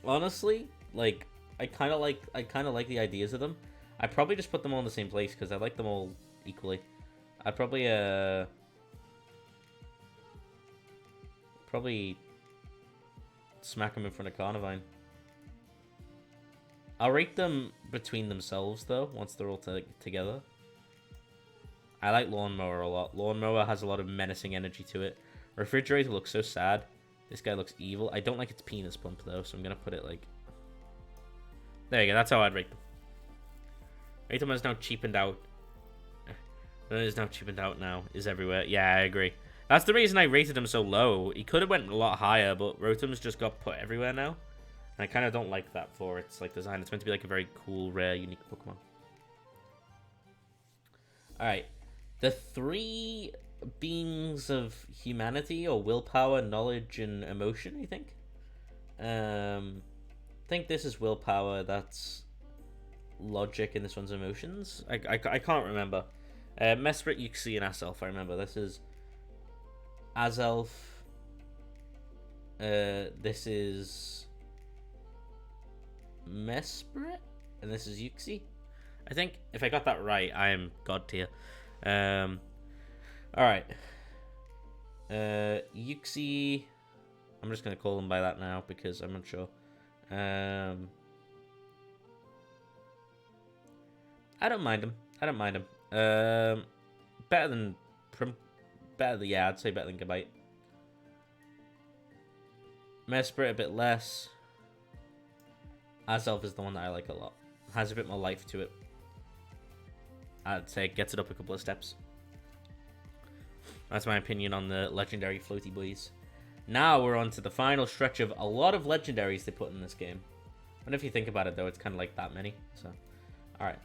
honestly, like, I kind of like the ideas of them. I'd probably just put them all in the same place, because I like them all equally. I'd probably smack them in front of Carnivine. I'll rate them between themselves, though, once they're all together. I like Lawnmower a lot. Lawnmower has a lot of menacing energy to it. Refrigerator looks so sad. This guy looks evil. I don't like its penis pump, though, so I'm going to put it, like... There you go, that's how I'd rate them. Rotom is now cheapened out. It is now cheapened out now. Is everywhere. Yeah, I agree. That's the reason I rated him so low. He could have went a lot higher, but Rotom's just got put everywhere now. And I kind of don't like that for its like design. It's meant to be like a very cool, rare, unique Pokemon. Alright. The three beings of humanity, or willpower, knowledge, and emotion, I think. I think this is willpower, that's logic, and this one's emotions. I can't remember. Mesprit, Uxie, and Azelf, I remember. This is Azelf. This is Mesprit, and this is Uxie. I think, if I got that right, I am God tier. Alright. Uxie. I'm just going to call him by that now, because I'm unsure. I don't mind him. Better than, yeah, I'd say better than Gabite. Mesprit a bit less. Azelf is the one that I like a lot. Has a bit more life to it. I'd say it gets it up a couple of steps. That's my opinion on the legendary floaty boys. Now we're on to the final stretch of a lot of legendaries they put in this game. And if you think about it, though, it's kind of like that many. So, alright.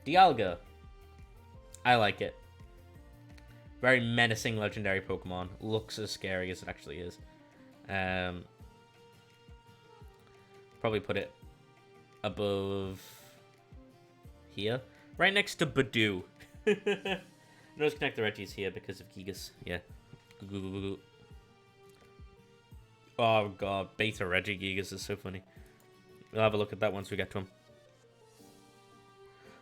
Dialga. I like it. Very menacing legendary Pokemon. Looks as scary as it actually is. Probably put it above here. Right next to Badoo. Notice Connect the Reggies here because of Gigas. Yeah. Oh god, Beta Reggie Gigas is so funny. We'll have a look at that once we get to him.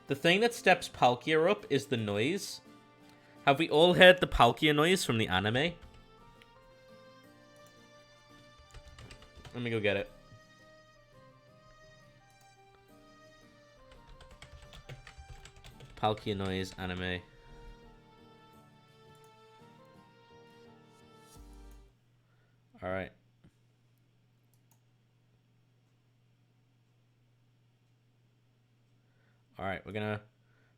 The thing that steps Palkia up is the noise. Have we all heard the Palkia noise from the anime? Let me go get it. Palkia noise anime. Alright. Alright, we're gonna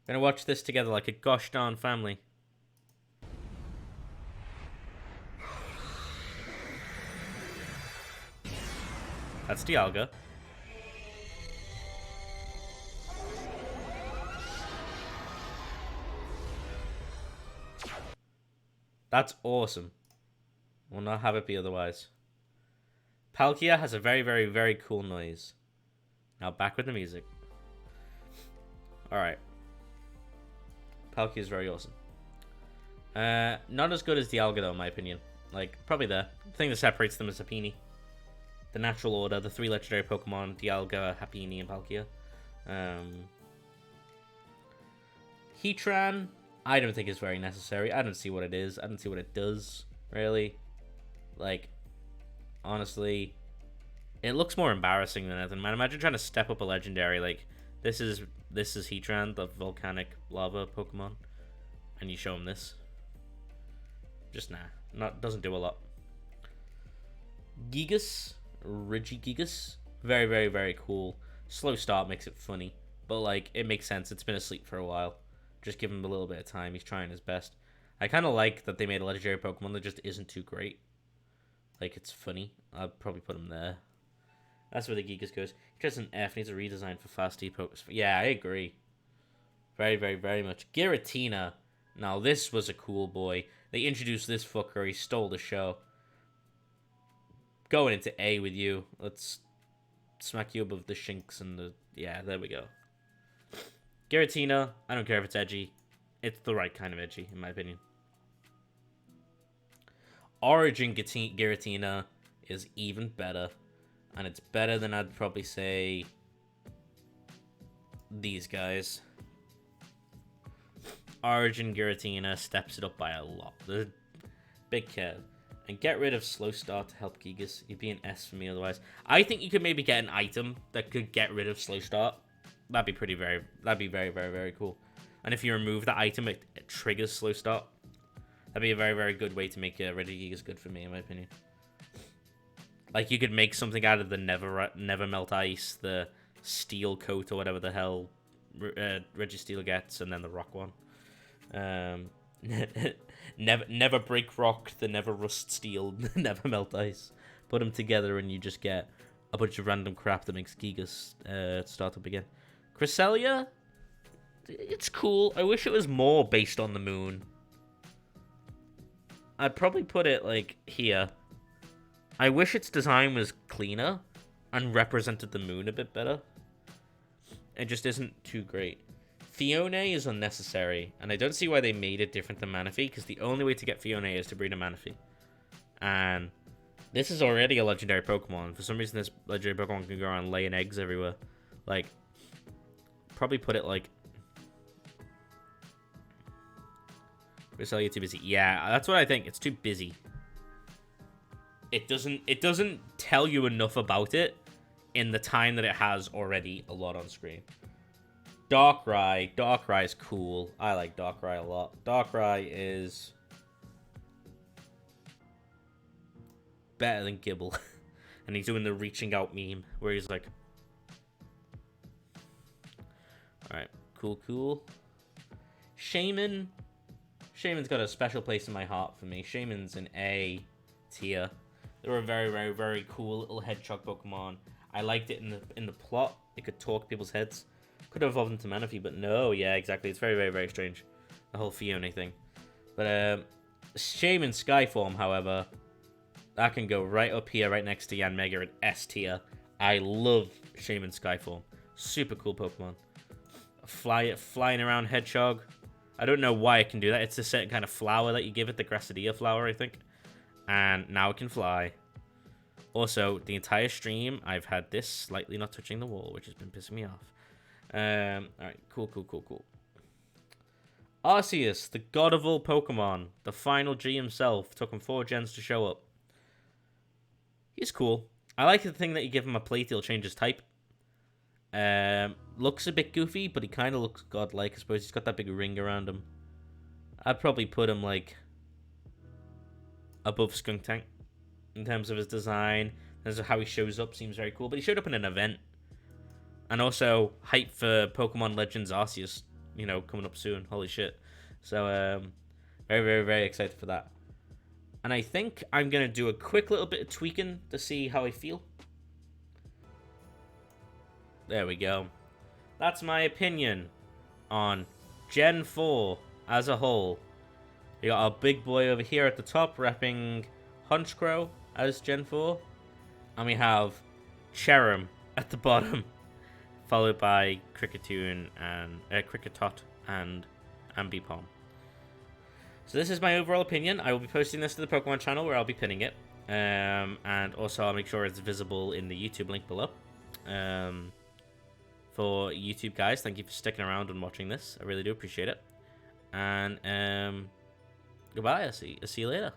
watch this together like a gosh darn family. That's Dialga. That's awesome. Will not have it be otherwise. Palkia has a very, very, very cool noise. Now back with the music. Alright. Palkia is very awesome. Not as good as Dialga though, in my opinion. Like, probably the thing that separates them is Happiny. The natural order, the three legendary Pokemon, Dialga, Happiny, and Palkia. Heatran, I don't think it's very necessary. I don't see what it is. I don't see what it does, really. Like, honestly, it looks more embarrassing than anything, man. Imagine trying to step up a legendary. Like, this is Heatran, the volcanic lava Pokemon, and you show him this. Just doesn't do a lot. Gigas, Regigigas, very, very, very cool. Slow start makes it funny, but like it makes sense. It's been asleep for a while. Just give him a little bit of time. He's trying his best. I kind of like that they made a legendary Pokemon that just isn't too great. Like, it's funny. I'd probably put him there. That's where the Gigas goes. He just an F. Needs a redesign for fast Pokemon. Yeah, I agree. Very, very, very much. Giratina. Now, this was a cool boy. They introduced this fucker. He stole the show. Going into A with you. Let's smack you above the Shinx and the... Yeah, there we go. Giratina. I don't care if it's edgy. It's the right kind of edgy, in my opinion. Origin Giratina is even better. And it's better than I'd probably say these guys. Origin Giratina steps it up by a lot. The big care. And get rid of Slow Start to help Gigas. You'd be an S for me otherwise. I think you could maybe get an item that could get rid of Slow Start. That'd be very, very, very cool. And if you remove the item, it triggers Slow Start. That'd be a very, very good way to make Regigigas good for me, in my opinion. Like, you could make something out of the Never Melt Ice, the Steel Coat, or whatever the hell Registeel gets, and then the Rock one. Never Break Rock, the Never Rust Steel, Never Melt Ice. Put them together and you just get a bunch of random crap that makes Gigas start up again. Cresselia? It's cool. I wish it was more based on the moon. I'd probably put it, like, here. I wish its design was cleaner and represented the moon a bit better. It just isn't too great. Phione is unnecessary, and I don't see why they made it different than Manaphy, because the only way to get Phione is to breed a Manaphy. And this is already a legendary Pokemon. For some reason, this legendary Pokemon can go around laying eggs everywhere. Like, probably put it, like... Cresselia too busy. Yeah, that's what I think. It's too busy. It doesn't tell you enough about it in the time that it has already a lot on screen. Darkrai. Darkrai is cool. I like Darkrai a lot. Darkrai is better than Gibble. And he's doing the reaching out meme where he's like... Alright, cool. Shaman. Shaman's got a special place in my heart for me. Shaman's an A tier. They were a very, very, very cool little hedgehog Pokemon. I liked it in the plot. It could talk people's heads. Could have evolved into Manaphy, but no. Yeah, exactly. It's very, very, very strange. The whole Phione thing. But Shaman Skyform, however, that can go right up here, right next to Yanmega at S tier. I love Shaman Skyform. Super cool Pokemon. Flying around hedgehog. I don't know why it can do that. It's a certain kind of flower that you give it, the Gracidea flower, I think. And now it can fly. Also, the entire stream, I've had this slightly not touching the wall, which has been pissing me off. Alright, cool. Arceus, the god of all Pokemon, the final G himself, took him 4 gens to show up. He's cool. I like the thing that you give him a plate, he'll change his type. Looks a bit goofy, but he kind of looks godlike. I suppose he's got that big ring around him. I'd probably put him, like, above Skuntank in terms of his design. In terms of how he shows up, seems very cool. But he showed up in an event. And also, hype for Pokemon Legends Arceus, you know, coming up soon. Holy shit. So, very, very, very excited for that. And I think I'm going to do a quick little bit of tweaking to see how I feel. There we go. That's my opinion on Gen 4 as a whole. We got our big boy over here at the top repping Honchkrow as Gen 4. And we have Cherim at the bottom, followed by Kricketune and Kricketot and Ambipom. So this is my overall opinion. I will be posting this to the Pokemon channel where I'll be pinning it. And also I'll make sure it's visible in the YouTube link below. For YouTube guys, thank you for sticking around and watching this. I really do appreciate it. And goodbye. I'll see you later.